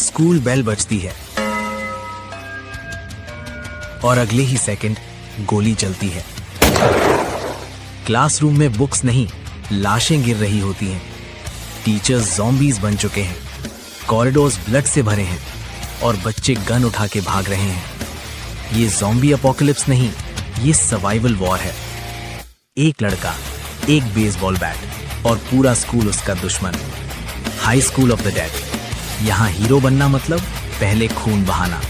School bell बजती है और अगले ही सेकंड गोली चलती है। क्लासरूम में बुक्स नहीं, लाशें गिर रही होती हैं। टीचर्स ज़ॉम्बीज बन चुके हैं, कॉरिडोर्स ब्लड से भरे हैं और बच्चे गन उठा के भाग रहे हैं। ये ज़ॉम्बी अपोकलिप्स नहीं, ये सर्वाइवल वॉर है। एक लड़का, एक बेसबॉल बैट और पूरा स्कूल उसका दुश्मन। High school of the dead. यहाँ हीरो बनना मतलब पहले खून बहाना।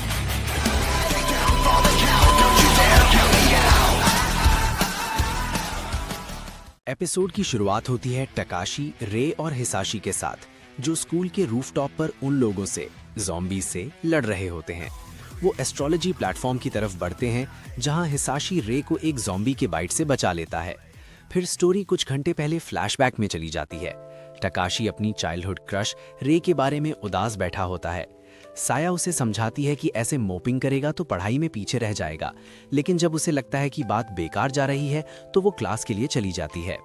एपिसोड की शुरुआत होती है टकाशी, रे और हिसाशी के साथ, जो स्कूल के रूफटॉप पर उन लोगों से, ज़ॉम्बीज से लड़ रहे होते हैं। वो एस्ट्रोलॉजी प्लेटफॉर्म की तरफ बढ़ते हैं, जहां हिसाशी रे को एक ज़ॉम्बी के बाइट से बचा लेता है। फिर स्टोरी कुछ घंटे पहले फ्लैशबैक में चली जाती है। टकाशी अपनी चाइल्डहुड क्रश रे के बारे में उदास बैठा होता है। साया उसे समझाती है कि ऐसे मोपिंग करेगा तो पढ़ाई में पीछे रह जाएगा, लेकिन जब उसे लगता है कि बात बेकार जा रही है तो वो क्लास के लिए चली जाती है।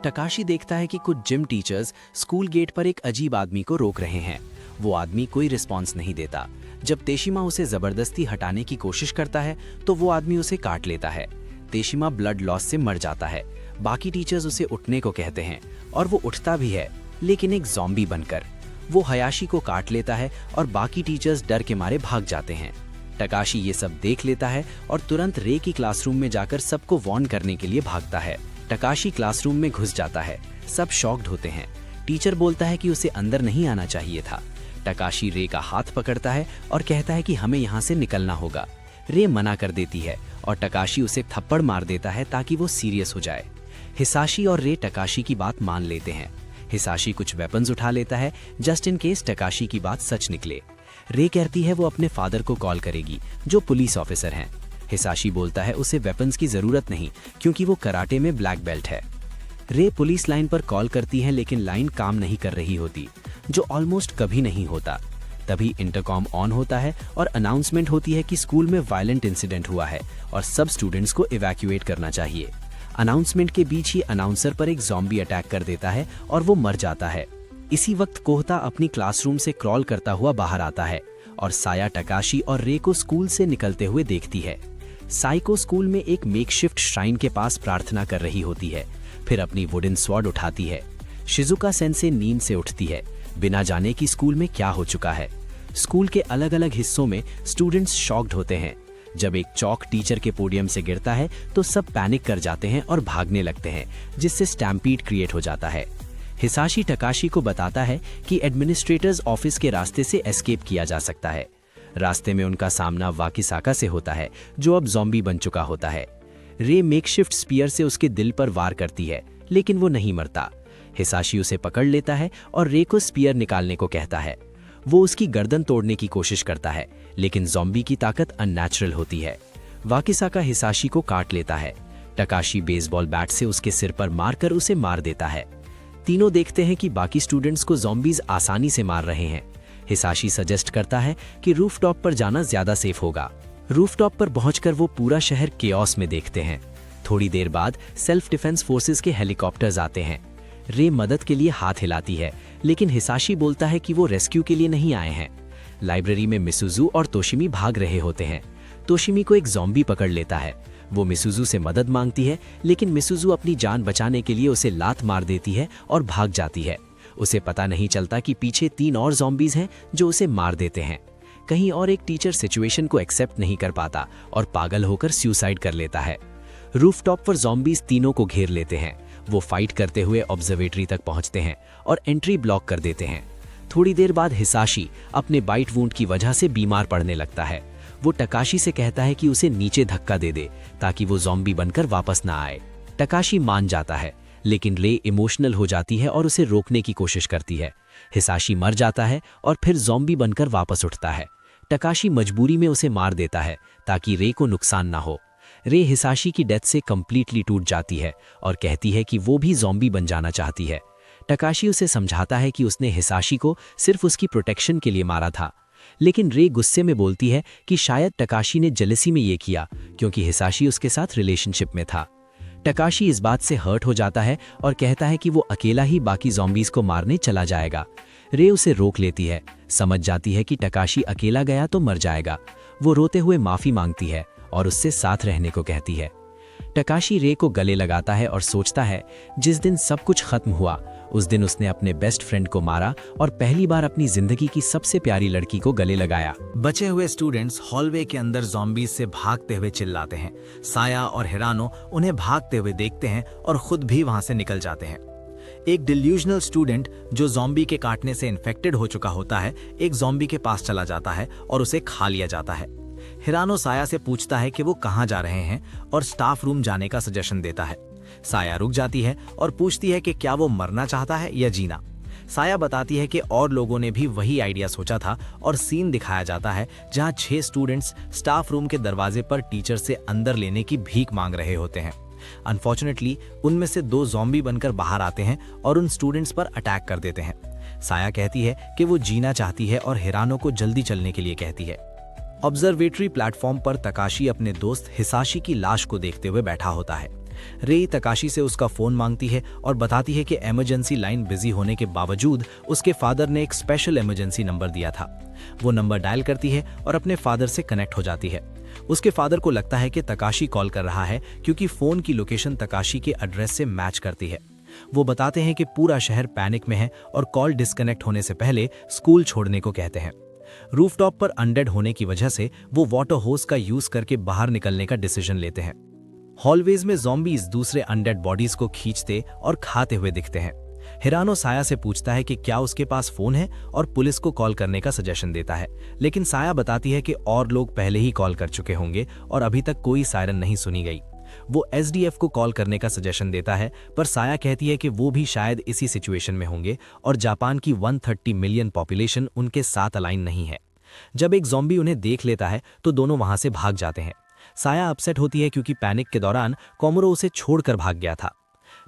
टकाशी देखता है कि कुछ जिम टीचर्स स्कूल गेट पर एक अजीब आदमी को रोक रहे हैं। वो आदमी कोई रिस्पॉन्स नहीं देता। जब तेशिमा उसे जबरदस्ती हटाने की कोशिश करता है तो वो आदमी उसे काट लेता है। तेशिमा ब्लड लॉस से मर जाता है। बाकी टीचर्स उसे उठने को कहते हैं और वो उठता भी है, लेकिन एक ज़ॉम्बी बनकर। वो हयाशी को काट लेता है और बाकी टीचर्स डर के मारे भाग जाते हैं। टकाशी ये सब देख लेता है और तुरंत रे की क्लासरूम में जाकर सबको वार्न करने के लिए भागता है। टकाशी क्लासरूम में घुस जाता है। सब शॉक्ड होते हैं। टीचर बोलता है कि उसे अंदर नहीं आना चाहिए था। टकाशी रे का हाथ पकड़ता है और कहता है कि हमें यहाँ से निकलना होगा। रे मना कर देती है और टकाशी उसे थप्पड़ मार देता है ताकि वो सीरियस हो जाए। हिसाशी और रे टकाशी की बात मान लेते हैं। हिसाशी कुछ वेपन्स उठा लेता है जस्ट इन केस टकाशी की बात सच निकले। रे कहती है वो अपने फादर को कॉल करेगी, जो पुलिस ऑफिसर हैं। हिसाशी बोलता है उसे वेपन्स की जरूरत नहीं, क्योंकि वो कराटे में ब्लैक बेल्ट है। रे पुलिस लाइन पर कॉल करती है, लेकिन लाइन काम नहीं कर रही होती, जो ऑलमोस्ट कभी नहीं होता। तभी इंटरकॉम ऑन होता है और अनाउंसमेंट होती है कि स्कूल में वायलेंट इंसिडेंट हुआ है और सब स्टूडेंट्स को इवैक्यूएट करना चाहिए। अनाउंसमेंट के बीच ही अनाउंसर पर एक ज़ॉम्बी अटैक कर देता है और वो मर जाता है। इसी वक्त कोहता अपनी क्लासरूम से क्रॉल करता हुआ बाहर आता है और साया टकाशी और रे को स्कूल से निकलते हुए देखती है। साई को स्कूल में एक मेकशिफ्ट श्राइन के पास प्रार्थना कर रही होती है, फिर अपनी वुडन स्वॉर्ड उठाती है। शिजुका सेंसे नींद से उठती है, बिना जाने कि स्कूल में क्या हो चुका है। स्कूल के अलग अलग हिस्सों में स्टूडेंट्स शॉक्ड होते हैं। जब एक चॉक टीचर के पोडियम से गिरता है तो सब पैनिक कर जाते हैं और भागने लगते हैं, जिससे स्टैम्पीड क्रिएट हो जाता है। हिसाशी टकाशी को बताता है कि एडमिनिस्ट्रेटर्स ऑफिस के रास्ते से एस्केप किया जा सकता है। रास्ते में उनका सामना वाकिसाका से होता है, जो अब ज़ॉम्बी बन चुका होता है। रे मेकशिफ्ट स्पीयर से उसके दिल पर वार करती है, लेकिन वो नहीं मरता। हिसाशी उसे पकड़ लेता है और रे को स्पीयर निकालने को कहता है। वो उसकी गर्दन तोड़ने की कोशिश करता है, लेकिन ज़ॉम्बी की ताकत अननेचुरल होती है। वाकिसाका हिसाशी को काट लेता है। टकाशी बेसबॉल बैट से उसके सिर पर मारकर उसे मार देता है। तीनों देखते हैं कि बाकी स्टूडेंट्स को ज़ॉम्बीज आसानी से मार रहे हैं। हिसाशी सजेस्ट करता है कि रूफटॉप पर जाना ज्यादा सेफ होगा। रूफटॉप पर पहुंचकर वो पूरा शहर केओस में देखते हैं। थोड़ी देर बाद सेल्फ डिफेंस फोर्सेस के हेलीकॉप्टर्स आते हैं। रे मदद के लिए हाथ हिलाती है, लेकिन हिसाशी बोलता है कि वो रेस्क्यू के लिए नहीं आए हैं। लाइब्रेरी में मिसुजू और तोशिमी भाग रहे होते हैं। तोशिमी को एक ज़ॉम्बी पकड़ लेता है। वो मिसुजू से मदद मांगती है, लेकिन मिसुजू अपनी जान बचाने के लिए उसे लात मार देती है और भाग जाती है। उसे पता नहीं चलता कि पीछे 3 और ज़ॉम्बीज हैं जो उसे मार देते हैं। कहीं और एक टीचर सिचुएशन को एक्सेप्ट नहीं कर पाता और पागल होकर सुसाइड कर लेता है। रूफटॉप पर ज़ॉम्बीज तीनों को घेर लेते हैं। वो फाइट करते हुए ऑब्जर्वेटरी तक पहुंचते हैं और एंट्री ब्लॉक कर देते हैं। थोड़ी देर बाद हिसाशी अपने बाइट वूंड की वजह से बीमार पड़ने लगता है। वो टकाशी से कहता है कि उसे नीचे धक्का दे दे ताकि वो ज़ॉम्बी बनकर वापस ना आए। टकाशी मान जाता है, लेकिन रे इमोशनल हो जाती है और उसे रोकने की कोशिश करती है। हिसाशी मर जाता है और फिर ज़ॉम्बी बनकर वापस उठता है। टकाशी मजबूरी में उसे मार देता है ताकि रे को नुकसान ना हो। रे हिसाशी की डेथ से कंप्लीटली टूट जाती है और कहती है कि वो भी ज़ॉम्बी बन जाना चाहती है। टकाशी उसे समझाता है कि उसने हिसाशी को सिर्फ उसकी प्रोटेक्शन के लिए मारा था, लेकिन रे गुस्से में बोलती है कि शायद टकाशी ने जेलसी में ये किया क्योंकि हिसाशी उसके साथ रिलेशनशिप में था। टकाशी इस बात से हर्ट हो जाता है और कहता है कि वो अकेला ही बाकी ज़ॉम्बीज को मारने चला जाएगा। रे उसे रोक लेती है। समझ जाती है कि टकाशी अकेला गया तो मर जाएगा। वो रोते हुए माफी मांगती है और उससे साथ रहने को कहती है। टकाशी रे को गले लगाता है और सोचता है जिस दिन सब कुछ खत्म हुआ उस दिन उसने अपने बेस्ट फ्रेंड को मारा और पहली बार अपनी जिंदगी की सबसे प्यारी लड़की को गले लगाया। बचे हुए स्टूडेंट्स हॉलवे के अंदर ज़ॉम्बीज से भागते हुए चिल्लाते हैं। साया और हिरानो उन्हें भागते हुए देखते हैं और खुद भी वहां से निकल जाते हैं। एक डिल्यूजनल स्टूडेंट जो ज़ॉम्बी के काटने से इन्फेक्टेड हो चुका होता है एक ज़ॉम्बी के पास चला जाता है और उसे खा लिया जाता है। हिरानो साया से पूछता है कि वो कहाँ जा रहे हैं और स्टाफ रूम जाने का सजेशन देता है। साया रुक जाती है और पूछती है कि क्या वो मरना चाहता है या जीना। साया बताती है कि और लोगों ने भी वही आइडिया सोचा था और सीन दिखाया जाता है जहां 6 स्टूडेंट्स स्टाफ रूम के दरवाजे पर टीचर से अंदर लेने की भीख मांग रहे होते हैं। अनफॉर्चुनेटली उनमें से 2 ज़ॉम्बी बनकर बाहर आते हैं और उन स्टूडेंट्स पर अटैक कर देते हैं। साया कहती है कि वो जीना चाहती है और हिरानो को जल्दी चलने के लिए कहती है। ऑब्जर्वेटरी प्लेटफॉर्म पर तकाशी अपने दोस्त हिसाशी की लाश को देखते हुए बैठा होता है। रे तकाशी से उसका फोन मांगती है और बताती है कि इमरजेंसी लाइन बिजी होने के बावजूद उसके फादर ने एक स्पेशल इमरजेंसी नंबर दिया था। वो नंबर डायल करती है और अपने फादर से कनेक्ट हो जाती है। उसके फादर को लगता है कि तकाशी कॉल कर रहा है क्योंकि फोन की लोकेशन तकाशी के एड्रेस से मैच करती है। वो बताते हैं कि पूरा शहर पैनिक में है और कॉल डिस्कनेक्ट होने से पहले स्कूल छोड़ने को कहते हैं। रूफटॉप पर अनडेड होने की वजह से वो वाटर होस का यूज करके बाहर निकलने का डिसीजन लेते हैं। हॉलवेज में ज़ॉम्बीज दूसरे अनडेड बॉडीज को खींचते और खाते हुए दिखते हैं। हिरानो साया से पूछता है कि क्या उसके पास फोन है और पुलिस को कॉल करने का सजेशन देता है, लेकिन साया बताती है कि और लोग पहले ही कॉल कर चुके होंगे और अभी तक कोई सायरन नहीं सुनी गई। वो एसडीएफ को कॉल करने का सजेशन देता है, पर साया कहती है कि वो भी शायद इसी सिचुएशन में होंगे और जापान की 130 मिलियन पॉपुलेशन उनके साथ अलाइन नहीं है। जब एक ज़ॉम्बी उन्हें देख लेता है तो दोनों वहां से भाग जाते हैं। साया अपसेट होती है क्योंकि पैनिक के दौरान कोमोरो उसे छोड़कर भाग गया था।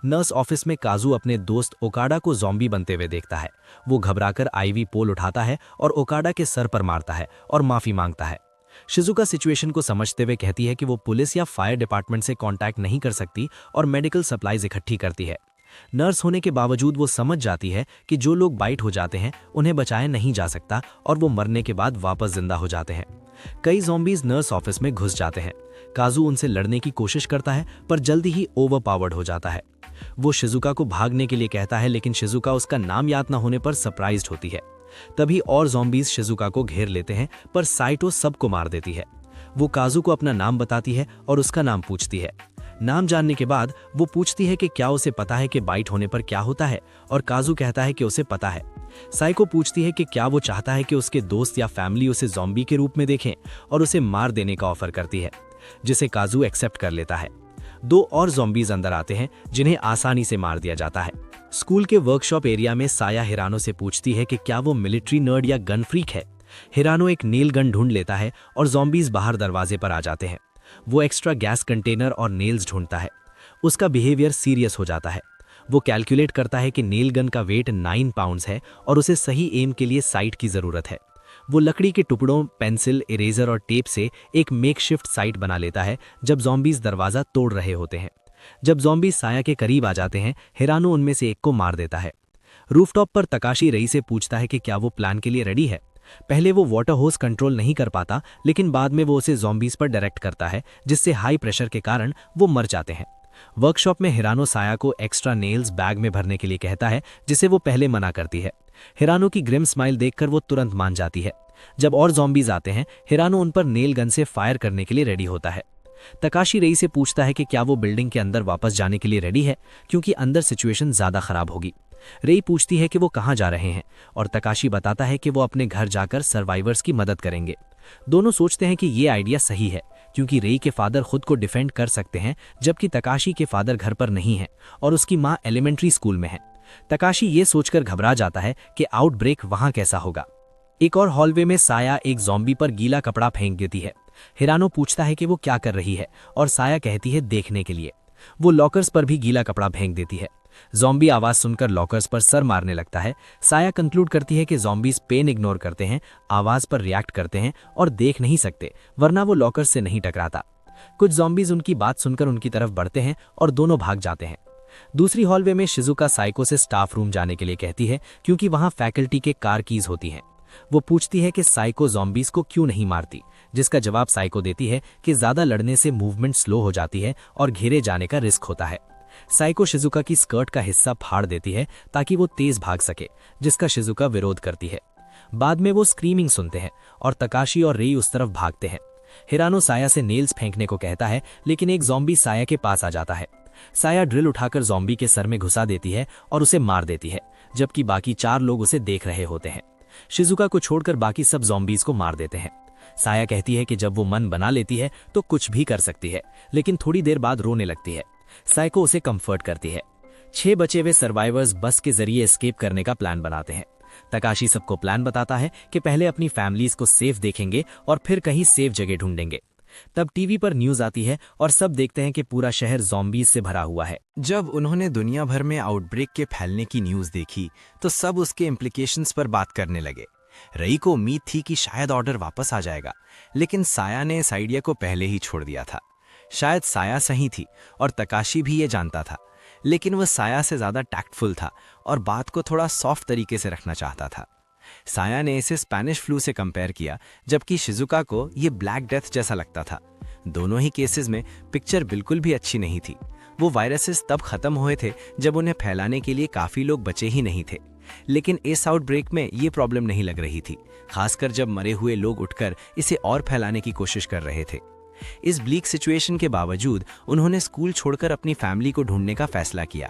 नर्स ऑफिस में काजू अपने दोस्त ओकाडा को ज़ॉम्बी बनते हुए देखता है। वो घबराकर आईवी पोल उठाता है और ओकाडा के सर पर मारता है और माफी मांगता है। शिजुका सिचुएशन को समझते हुए कहती है कि वो पुलिस या फायर डिपार्टमेंट से कांटेक्ट नहीं कर सकती और मेडिकल सप्लाईज इकट्ठी करती है। नर्स होने के बावजूद वो समझ जाती है कि जो लोग बाइट हो जाते हैं उन्हें बचाया नहीं जा सकता और वो मरने के बाद वापस जिंदा हो जाते हैं। कई ज़ॉम्बीज नर्स ऑफिस में घुस जाते हैं। काजू उनसे लड़ने की कोशिश करता है पर जल्दी ही ओवरपावर्ड हो जाता है। वो शिजुका को भागने के लिए कहता है, लेकिन शिजुका उसका नाम याद न होने पर सरप्राइज्ड होती है। तभी और ज़ॉम्बीज शिजुका को घेर लेते हैं पर साइटो सबको मार देती है। वो काजू को अपना नाम बताती है और उसका नाम पूछती है। नाम जानने के बाद वो पूछती है कि क्या उसे पता है कि बाइट होने पर क्या होता है, और काजू कहता है कि उसे पता है। साइको पूछती है कि क्या वो चाहता है कि उसके दोस्त या फैमिली उसे ज़ॉम्बी के रूप में देखें और उसे मार देने का ऑफर करती है, जिसे काजू एक्सेप्ट कर लेता है। 2 और ज़ॉम्बीज अंदर आते हैं जिन्हें आसानी से मार दिया जाता है। स्कूल के वर्कशॉप एरिया में साया हिरानो से पूछती है कि क्या वो मिलिट्री नर्ड या गन फ्रीक है। हिरानो एक नेल गन ढूंढ लेता है और ज़ॉम्बीज बाहर दरवाजे पर आ जाते हैं। वो एक्स्ट्रा गैस कंटेनर और नेल्स ढूंढता है। उसका बिहेवियर सीरियस हो जाता है। वो कैलकुलेट करता है कि नेल गन का वेट 9 पाउंड्स है और उसे सही एम के लिए साइट की ज़रूरत है। वो लकड़ी के टुकड़ों, पेंसिल, इरेजर और टेप से एक मेकशिफ्ट साइट बना लेता है जब ज़ॉम्बीज दरवाज़ा तोड़ रहे होते हैं। जब ज़ॉम्बीज साया के करीब आ जाते हैं, हिरानो उनमें से एक को मार देता है। रूफटॉप पर तकाशी रई से पूछता है कि क्या वो प्लान के लिए रेडी है। पहले वो वाटर होस कंट्रोल नहीं कर पाता, लेकिन बाद में वो उसे ज़ॉम्बीज पर डायरेक्ट करता है, जिससे हाई प्रेशर के कारण वो मर जाते हैं। वर्कशॉप में हिरानो साया को एक्स्ट्रा नेल्स बैग में भरने के लिए कहता है, जिसे वो पहले मना करती है। हिरानो की ग्रिम स्माइल देखकर वो तुरंत मान जाती है। जब और ज़ॉम्बीज आते हैं, हिरानो उन पर नेल गन से फायर करने के लिए रेडी होता है। तकाशी रई से पूछता है कि क्या वो बिल्डिंग के अंदर वापस जाने के लिए रेडी है, क्योंकि अंदर सिचुएशन ज़्यादा खराब होगी। रई पूछती है कि वो कहाँ जा रहे हैं और तकाशी बताता है कि वो अपने घर जाकर सर्वाइवर्स की मदद करेंगे। दोनों सोचते हैं कि ये आइडिया सही है, क्योंकि रई के फादर खुद को डिफेंड कर सकते हैं, जबकि तकाशी के फादर घर पर नहीं है और उसकी माँ एलिमेंट्री स्कूल में है। तकाशी ये सोचकर घबरा जाता है कि आउटब्रेक वहाँ कैसा होगा। एक और हॉलवे में साया एक ज़ॉम्बी पर गीला कपड़ा फेंक देती है। हिरानो पूछता है कि वो क्या कर रही है और साया कहती है देखने के लिए। वो लॉकर्स पर भी गीला कपड़ा फेंक देती है। ज़ॉम्बी आवाज सुनकर लॉकर्स पर सर मारने लगता है। साया कंक्लूड करती है कि ज़ॉम्बीज पेन इग्नोर करते हैं, आवाज पर रिएक्ट करते हैं और देख नहीं सकते, वरना वो लॉकर्स से नहीं टकराता। कुछ ज़ॉम्बीज उनकी बात सुनकर उनकी तरफ बढ़ते हैं और दोनों भाग जाते हैं। दूसरी हॉलवे में शिजुका साइको से स्टाफ रूम जाने के लिए कहती है क्योंकि वहां फैकल्टी के कार कीज होती हैं। वो पूछती है कि साइको ज़ॉम्बीज को क्यों नहीं मारती, जिसका जवाब साइको देती है कि ज़्यादा लड़ने से मूवमेंट स्लो हो जाती है और घेरे जाने का रिस्क होता है। साइको शिजुका की स्कर्ट का हिस्सा फाड़ देती है ताकि वो तेज भाग सके, जिसका शिजुका विरोध करती है। बाद में वो स्क्रीमिंग सुनते हैं और तकाशी और रेई उस तरफ भागते हैं। हिरानो साया से नेल्स फेंकने को कहता है, लेकिन एक ज़ॉम्बी साया के पास आ जाता है। साया ड्रिल उठाकर ज़ॉम्बी के सर में घुसा देती है और उसे मार देती है, जबकि बाकी 4 लोग उसे देख रहे होते हैं। शिजुका को छोड़कर बाकी सब ज़ॉम्बीज को मार देते हैं। साया कहती है कि जब वो मन बना लेती है तो कुछ भी कर सकती है, लेकिन थोड़ी देर बाद रोने लगती है। साइको उसे कंफर्ट करती है। 6 बचे हुए सर्वाइवर्स बस के जरिए एस्केप करने का प्लान बनाते हैं। तकाशी सबको प्लान बताता है कि पहले अपनी फैमिलीज को सेफ देखेंगे और फिर कहीं सेफ जगह ढूंढेंगे। तब टीवी पर न्यूज आती है और सब देखते हैं कि पूरा शहर ज़ॉम्बीज से भरा हुआ है। जब उन्होंने दुनिया भर में आउटब्रेक के फैलने की न्यूज़ देखी तो सब उसके इम्प्लीकेशंस पर बात करने लगे। रई को उम्मीद थी कि शायद ऑर्डर वापस आ जाएगा, लेकिन साया ने इस आइडिया को पहले ही छोड़ दिया था। शायद साया सही थी और तकाशी भी ये जानता था, लेकिन वह साया से ज़्यादा टैक्टफुल था और बात को थोड़ा सॉफ्ट तरीके से रखना चाहता था। साया ने इसे स्पेनिश फ्लू से कंपेयर किया, जबकि शिजुका को ये ब्लैक डेथ जैसा लगता था। दोनों ही केसेस में पिक्चर बिल्कुल भी अच्छी नहीं थी। वो वायरसेस तब खत्म हुए थे जब उन्हें फैलाने के लिए काफ़ी लोग बचे ही नहीं थे, लेकिन इस आउटब्रेक में ये प्रॉब्लम नहीं लग रही थी, खासकर जब मरे हुए लोग उठकर इसे और फैलाने की कोशिश कर रहे थे। इस ब्लीक सिचुएशन के बावजूद उन्होंने स्कूल छोड़कर अपनी फैमिली को ढूंढने का फैसला किया।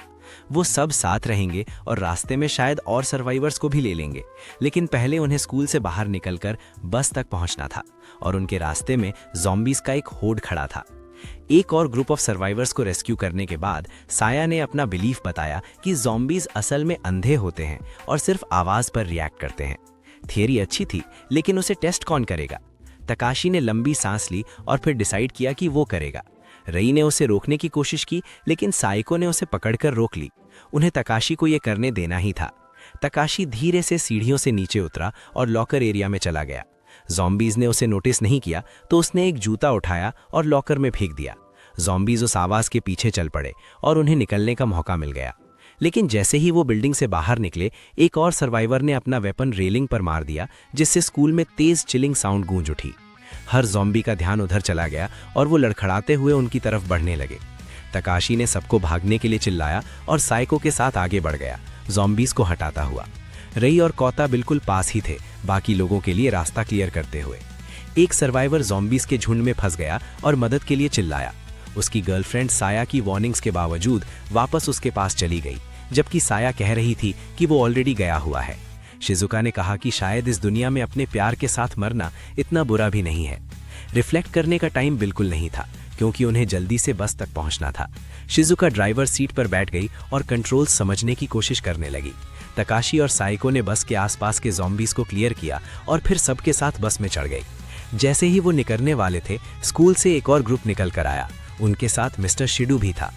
वो सब साथ रहेंगे और रास्ते में शायद और सर्वाइवर्स को भी ले लेंगे, लेकिन पहले उन्हें स्कूल से बाहर निकलकर बस तक पहुंचना था और उनके रास्ते में ज़ॉम्बीज का एक होड़ खड़ा था। एक और ग्रुप ऑफ सर्वाइवर्स को रेस्क्यू करने के बाद साया ने अपना बिलीफ बताया कि ज़ॉम्बीज असल में अंधे होते हैं और सिर्फ आवाज़ पर रिएक्ट करते हैं। थियरी अच्छी थी, लेकिन उसे टेस्ट कौन करेगा? तकाशी ने लंबी सांस ली और फिर डिसाइड किया कि वो करेगा। रई ने उसे रोकने की कोशिश की, लेकिन साइको ने उसे पकड़कर रोक ली। उन्हें तकाशी को ये करने देना ही था। तकाशी धीरे से सीढ़ियों से नीचे उतरा और लॉकर एरिया में चला गया। ज़ॉम्बीज ने उसे नोटिस नहीं किया तो उसने एक जूता उठाया और लॉकर में फेंक दिया। ज़ॉम्बीज उस आवाज़ के पीछे चल पड़े और उन्हें निकलने का मौका मिल गया। लेकिन जैसे ही वो बिल्डिंग से बाहर निकले, एक और सर्वाइवर ने अपना वेपन रेलिंग पर मार दिया, जिससे स्कूल में तेज चिलिंग साउंड गूंज उठी। हर ज़ॉम्बी का ध्यान उधर चला गया और वो लड़खड़ाते हुए उनकी तरफ बढ़ने लगे। तकाशी ने सबको भागने के लिए चिल्लाया और साइको के साथ आगे बढ़ गया, ज़ॉम्बीज को हटाता हुआ। रई और कौता बिल्कुल पास ही थे, बाकी लोगों के लिए रास्ता क्लियर करते हुए। एक सर्वाइवर ज़ॉम्बीज के झुंड में फंस गया और मदद के लिए चिल्लाया। उसकी गर्लफ्रेंड साया की वार्निंग्स के बावजूद वापस उसके पास चली गई, जबकि साया कह रही थी कि वो ऑलरेडी गया हुआ है। शिजुका ने कहा कि शायद इस दुनिया में अपने प्यार के साथ मरना इतना बुरा भी नहीं है। रिफ्लेक्ट करने का टाइम बिल्कुल नहीं था, क्योंकि उन्हें जल्दी से बस तक पहुंचना था। शिजुका ड्राइवर सीट पर बैठ गई और कंट्रोल्स समझने की कोशिश करने लगी। तकाशी और साइको ने बस के आसपास के ज़ॉम्बीज को क्लियर किया और फिर सबके साथ बस में चढ़ गई। जैसे ही वो निकलने वाले थे, स्कूल से एक और ग्रुप निकल कर आया। उनके साथ मिस्टर शिडू भी था।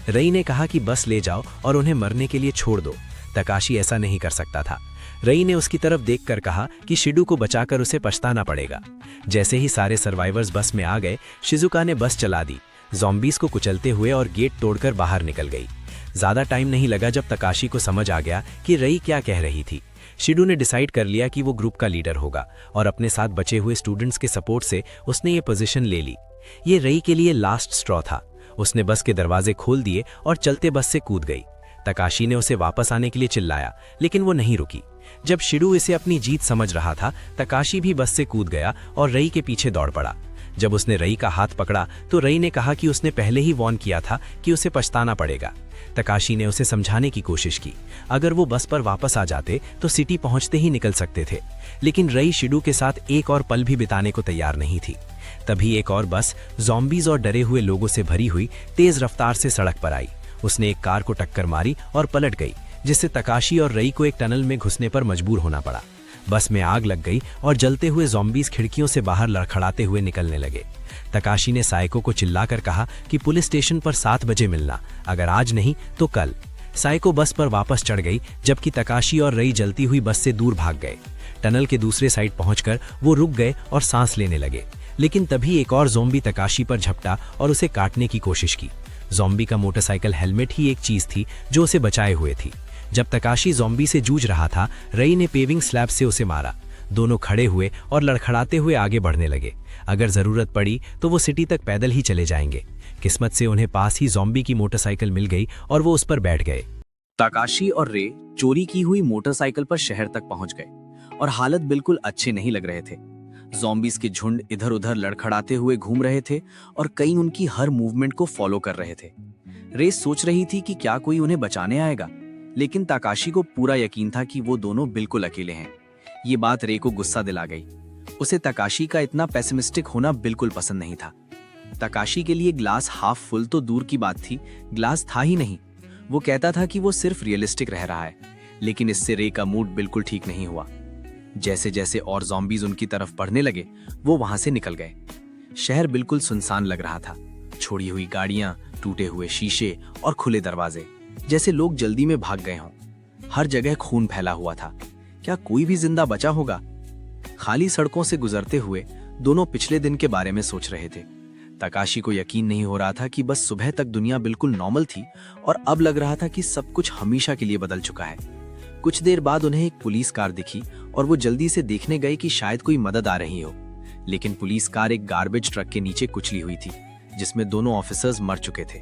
रई ने कहा कि बस ले जाओ और उन्हें मरने के लिए छोड़ दो। तकाशी ऐसा नहीं कर सकता था। रई ने उसकी तरफ देखकर कहा कि शिडू को बचाकर उसे पछताना पड़ेगा। जैसे ही सारे सर्वाइवर्स बस में आ गए, शिजुका ने बस चला दी, ज़ॉम्बीज को कुचलते हुए, और गेट तोड़कर बाहर निकल गई। ज़्यादा टाइम नहीं लगा जब तकाशी को समझ आ गया कि रई क्या कह रही थी। शिडू ने डिसाइड कर लिया कि वो ग्रुप का लीडर होगा और अपने साथ बचे हुए स्टूडेंट्स के सपोर्ट से उसने ये पोजीशन ले ली। ये रई के लिए लास्ट स्ट्रॉ था। उसने बस के दरवाजे खोल दिए और चलते बस से कूद गई। तकाशी ने उसे वापस आने के लिए चिल्लाया, लेकिन वो नहीं रुकी। जब शिडू इसे अपनी जीत समझ रहा था, तकाशी भी बस से कूद गया और रई के पीछे दौड़ पड़ा। जब उसने रई का हाथ पकड़ा तो रई ने कहा कि उसने पहले ही वॉर्न किया था कि उसे पछताना पड़ेगा। तकाशी ने उसे समझाने की कोशिश की। अगर वो बस पर वापस आ जाते तो सिटी पहुंचते ही निकल सकते थे, लेकिन रई शिडू के साथ एक और पल भी बिताने को तैयार नहीं थी। तभी एक और बस ज़ॉम्बीज और डरे हुए लोगों से भरी हुई तेज रफ्तार से सड़क पर आई। उसने एक कार को टक्कर मारी और पलट गई, जिससे तकाशी और रई को एक टनल में घुसने पर मजबूर होना पड़ा। बस में आग लग गई और जलते हुए ज़ॉम्बीज खिड़कियों से बाहर लड़खड़ाते हुए निकलने लगे। तकाशी ने साइको को चिल्लाकर कहा कि पुलिस स्टेशन पर 7 बजे मिलना, अगर आज नहीं तो कल। साइको बस पर वापस चढ़ गई, जबकि तकाशी और रई जलती हुई बस से दूर भाग गए। टनल के दूसरे साइड पहुंचकर वो रुक गए और सांस लेने लगे, लेकिन तभी एक और ज़ॉम्बी तकाशी पर झपटा और उसे काटने की कोशिश की। जॉम्बी का मोटरसाइकिल हेलमेट ही एक चीज थी जो उसे बचाए हुए थी। जब तकाशी जॉम्बी से जूझ रहा था, रई ने पेविंग स्लैब से उसे मारा। दोनों खड़े हुए और लड़खड़ाते हुए आगे बढ़ने लगे। अगर जरूरत पड़ी तो वो सिटी तक पैदल ही चले जाएंगे। किस्मत से उन्हें पास ही जॉम्बी की मोटरसाइकिल मिल गई और वो उस पर बैठ गए। तकाशी और रे चोरी की हुई मोटरसाइकिल पर शहर तक पहुंच गए और हालत बिल्कुल अच्छे नहीं लग रहे थे। ज़ॉम्बीज़ के झुंड इधर उधर लड़खड़ाते हुए घूम रहे थे और कई उनकी हर मूवमेंट को फॉलो कर रहे थे। रे सोच रही थी कि क्या कोई उन्हें बचाने आएगा, लेकिन तकाशी को पूरा यकीन था कि वो दोनों बिल्कुल अकेले हैं। ये बात रे को गुस्सा दिला गई। उसे तकाशी का इतना पेसिमिस्टिक होना बिल्कुल पसंद नहीं था। तकाशी के लिए ग्लास हाफ फुल तो दूर की बात थी, ग्लास था ही नहीं। वो कहता था कि वो सिर्फ रियलिस्टिक रह रहा है, लेकिन इससे रे का मूड बिल्कुल ठीक नहीं हुआ। जैसे जैसे और ज़ॉम्बीज़ उनकी तरफ बढ़ने लगे, वो वहां से निकल गए। शहर बिल्कुल सुनसान लग रहा था। छोड़ी हुई गाड़ियां, टूटे हुए शीशे और खुले दरवाजे, जैसे लोग जल्दी में भाग गए हों। हर जगह खून फैला हुआ था। क्या कोई भी जिंदा बचा होगा? खाली सड़कों से गुजरते हुए दोनों पिछले दिन के बारे में सोच रहे थे। तकाशी को यकीन नहीं हो रहा था कि बस सुबह तक दुनिया बिल्कुल नॉर्मल थी और अब लग रहा था कि सब कुछ हमेशा के लिए बदल चुका है। कुछ देर बाद उन्हें एक पुलिस कार दिखी और वो जल्दी से देखने गए कि शायद कोई मदद आ रही हो, लेकिन पुलिस कार एक गार्बेज ट्रक के नीचे कुचली हुई थी, जिसमें दोनों ऑफिसर्स मर चुके थे।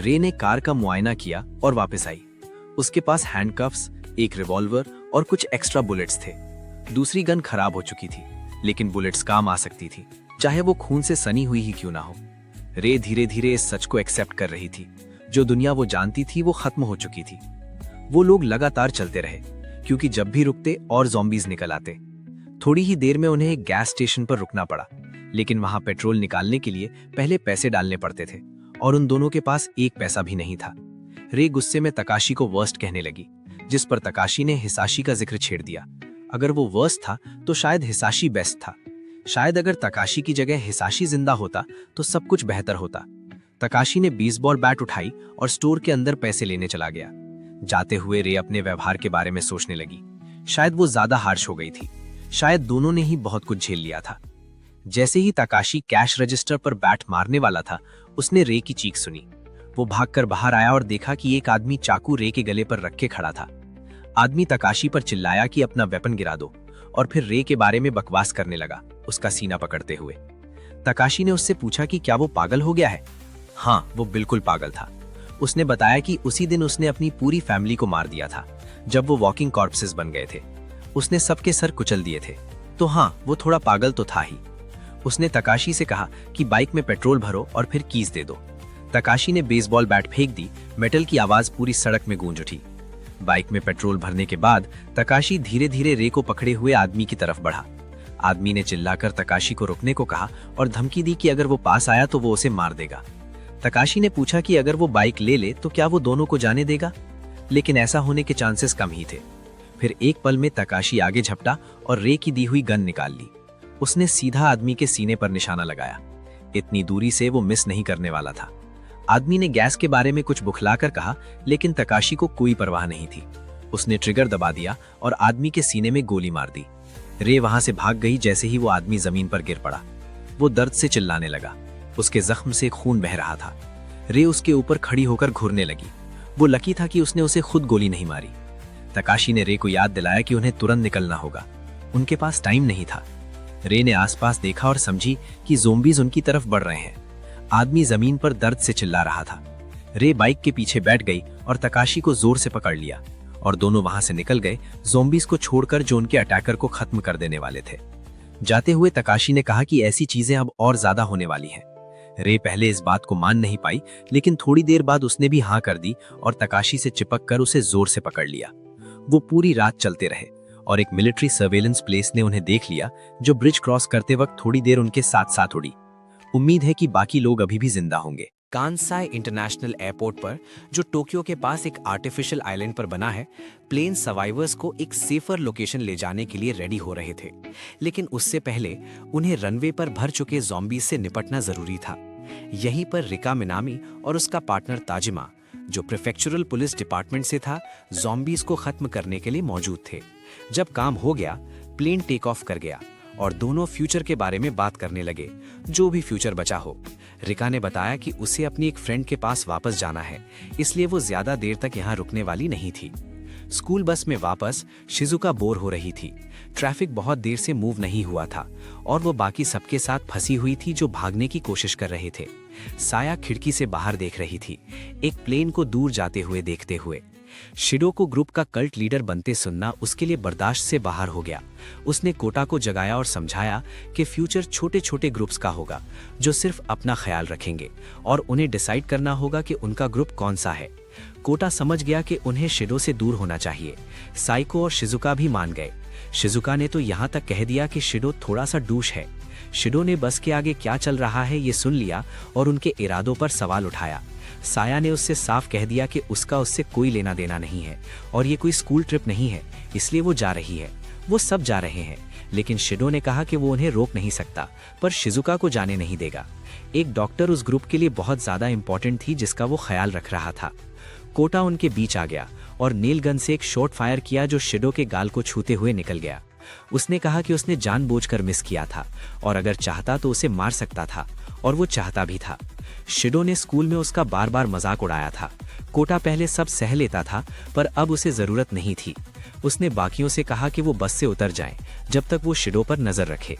रे ने कार का मुआयना किया और वापस आई। उसके पास हैंडकफ्स, एक रिवॉल्वर और कुछ एक्स्ट्रा बुलेट्स थे। दूसरी गन खराब हो चुकी थी, लेकिन बुलेट्स काम आ सकती थी, चाहे वो खून से सनी हुई ही क्यों ना हो। रे धीरे धीरे इस सच को एक्सेप्ट कर रही थी। जो दुनिया वो जानती थी वो खत्म हो चुकी थी। वो लोग लगातार चलते रहे, क्योंकि जब भी रुकते और ज़ॉम्बीज़ निकल आते। थोड़ी ही देर में उन्हें एक गैस स्टेशन पर रुकना पड़ा, लेकिन वहां पेट्रोल निकालने के लिए पहले पैसे डालने पड़ते थे और उन दोनों के पास एक पैसा भी नहीं था। रे गुस्से में तकाशी को वर्स्ट कहने लगी, जिस पर तकाशी ने हिसाशी का जिक्र छेड़ दिया। अगर वो वर्स्ट था तो शायद हिसाशी बेस्ट था। शायद अगर तकाशी की जगह हिसाशी जिंदा होता तो सब कुछ बेहतर होता। तकाशी ने बेसबॉल बैट उठाई और स्टोर के अंदर पैसे लेने चला गया। जाते हुए रे अपने व्यवहार के बारे में सोचने लगी। शायद वो ज्यादा हार्श हो गई थी, शायद दोनों ने ही बहुत कुछ झेल लिया था। जैसे ही तकाशी कैश रजिस्टर पर बैट मारने वाला था, उसने रे की चीख सुनी। वो भागकर बाहर आया और देखा कि एक आदमी चाकू रे के गले पर रख के खड़ा था। आदमी तकाशी पर चिल्लाया कि अपना वेपन गिरा दो, और फिर रे के बारे में बकवास करने लगा, उसका सीना पकड़ते हुए। तकाशी ने उससे पूछा कि क्या वो पागल हो गया है। हाँ, वो बिल्कुल पागल था। उसने बताया कि उसी दिन उसने अपनी पूरी फैमिली को मार दिया था, जब वो वॉकिंग कॉर्प्सेस बन गए थे। उसने सबके सर कुचल दिए थे। तो हाँ, वो थोड़ा पागल तो था ही। उसने तकाशी से कहा कि बाइक में पेट्रोल भरो और फिर कीज दे दो। तकाशी ने बेसबॉल बैट फेंक दी। मेटल की आवाज पूरी सड़क में गूंज उठी। बाइक में पेट्रोल भरने के बाद तकाशी धीरे धीरे रे को पकड़े हुए आदमी की तरफ बढ़ा। आदमी ने चिल्लाकर तकाशी को रुकने को कहा और धमकी दी कि अगर वो पास आया तो वो उसे मार देगा। तकाशी ने पूछा कि अगर वो बाइक ले ले तो क्या वो दोनों को जाने देगा, लेकिन ऐसा होने के चांसेस कम ही थे। फिर एक पल में तकाशी आगे झपटा और रे की दी हुई गन निकाल ली। उसने सीधा आदमी के सीने पर निशाना लगाया। इतनी दूरी से वो मिस नहीं करने वाला था। आदमी ने गैस के बारे में कुछ बुखलाकर कहा, लेकिन तकाशी को कोई परवाह नहीं थी। उसने ट्रिगर दबा दिया और आदमी के सीने में गोली मार दी। रे वहां से भाग गई जैसे ही वो आदमी जमीन पर गिर पड़ा। वो दर्द से चिल्लाने लगा। उसके जख्म से खून बह रहा था। रे उसके ऊपर खड़ी होकर घूरने लगी। वो लकी था कि उसने उसे खुद गोली नहीं मारी। तकाशी ने रे को याद दिलाया कि उन्हें तुरंत निकलना होगा। उनके पास टाइम नहीं था। रे ने आसपास देखा और समझी कि ज़ॉम्बीज़ उनकी तरफ बढ़ रहे हैं। आदमी जमीन पर दर्द से चिल्ला रहा था। रे बाइक के पीछे बैठ गई और तकाशी को जोर से पकड़ लिया और दोनों वहां से निकल गए, ज़ॉम्बीज़ को छोड़कर जो उनके अटैकर को खत्म कर देने वाले थे। जाते हुए तकाशी ने कहा कि ऐसी चीजें अब और ज्यादा होने वाली हैं। रे पहले इस बात को मान नहीं पाई, लेकिन थोड़ी देर बाद उसने भी हाँ कर दी और तकाशी से चिपक कर उसे जोर से पकड़ लिया। वो पूरी रात चलते रहे और एक मिलिट्री सर्वेलेंस प्लेस ने उन्हें देख लिया, जो ब्रिज क्रॉस करते वक्त थोड़ी देर उनके साथ साथ उड़ी। उम्मीद है कि बाकी लोग अभी भी जिंदा होंगे। कांसाई इंटरनेशनल एयरपोर्ट पर, जो टोक्यो के पास एक आर्टिफिशियल आइलैंड पर बना है, प्लेन सर्वाइवर्स को एक सेफर लोकेशन ले जाने के लिए रेडी हो रहे थे। लेकिन उससे पहले उन्हें रनवे पर भर चुके ज़ॉम्बीज़ से निपटना जरूरी था। यहीं पर रिका मिनामी और उसका पार्टनर ताजिमा, जो प्रीफेक्चुरल पुलिस डिपार्टमेंट से था, ज़ॉम्बीज़ को खत्म करने के लिए मौजूद थे। जब काम हो गया, प्लेन टेक ऑफ कर गया और दोनों फ्यूचर के बारे में बात करने लगे, जो भी फ्यूचर बचा हो। रिका ने बताया कि उसे अपनी एक फ्रेंड के पास वापस जाना है, इसलिए वो ज्यादा देर तक यहाँ रुकने वाली नहीं थी। स्कूल बस में वापस शिजुका बोर हो रही थी। ट्रैफिक बहुत देर से मूव नहीं हुआ था और वो बाकी सबके साथ फंसी हुई थी जो भागने की कोशिश कर रहे थे। साया खिड़की से बाहर देख रही थी, एक प्लेन को दूर जाते हुए देखते हुए। शिडो को ग्रुप का कल्ट लीडर बनते सुनना उसके लिए बर्दाश्त से बाहर हो गया। उसने कोटा को जगाया और समझाया कि फ्यूचर छोटे छोटे ग्रुप्स का होगा जो सिर्फ अपना ख्याल रखेंगे और उन्हें डिसाइड करना होगा कि उनका ग्रुप कौन सा है। कोटा समझ गया कि उन्हें शिडो से दूर होना चाहिए। साइको और शिजुका भी मान गए। शिजुका ने तो यहाँ तक कह दिया कि शिडो थोड़ा सा डूश है। शिडो ने बस के आगे क्या चल रहा है ये सुन लिया और उनके इरादों पर सवाल उठाया। साया ने उससे साफ कह दिया कि उसका उससे कोई लेना देना नहीं है और ये कोई स्कूल ट्रिप नहीं है, इसलिए वो जा रही है। वो सब जा रहे हैं, लेकिन शिडो ने कहा कि वो उन्हें रोक नहीं सकता, पर शिजुका को जाने नहीं देगा। एक डॉक्टर उस ग्रुप के लिए बहुत ज्यादा इंपॉर्टेंट थी जिसका वो ख्याल रख रहा था। कोटा उनके बीच आ गया और नील गन से एक शॉट फायर किया जो शिडो के गाल को छूते हुए निकल गया। उसने कहा कि उसने जानबूझकर मिस किया था और अगर चाहता तो उसे मार सकता था, और वो चाहता भी था। शिडो ने स्कूल में उसका बार बार मजाक उड़ाया था। कोटा पहले सब सह लेता था, पर अब उसे जरूरत नहीं थी। उसने बाकियों से कहा कि वो बस से उतर जाएं, जब तक वो शिडो पर नजर रखे।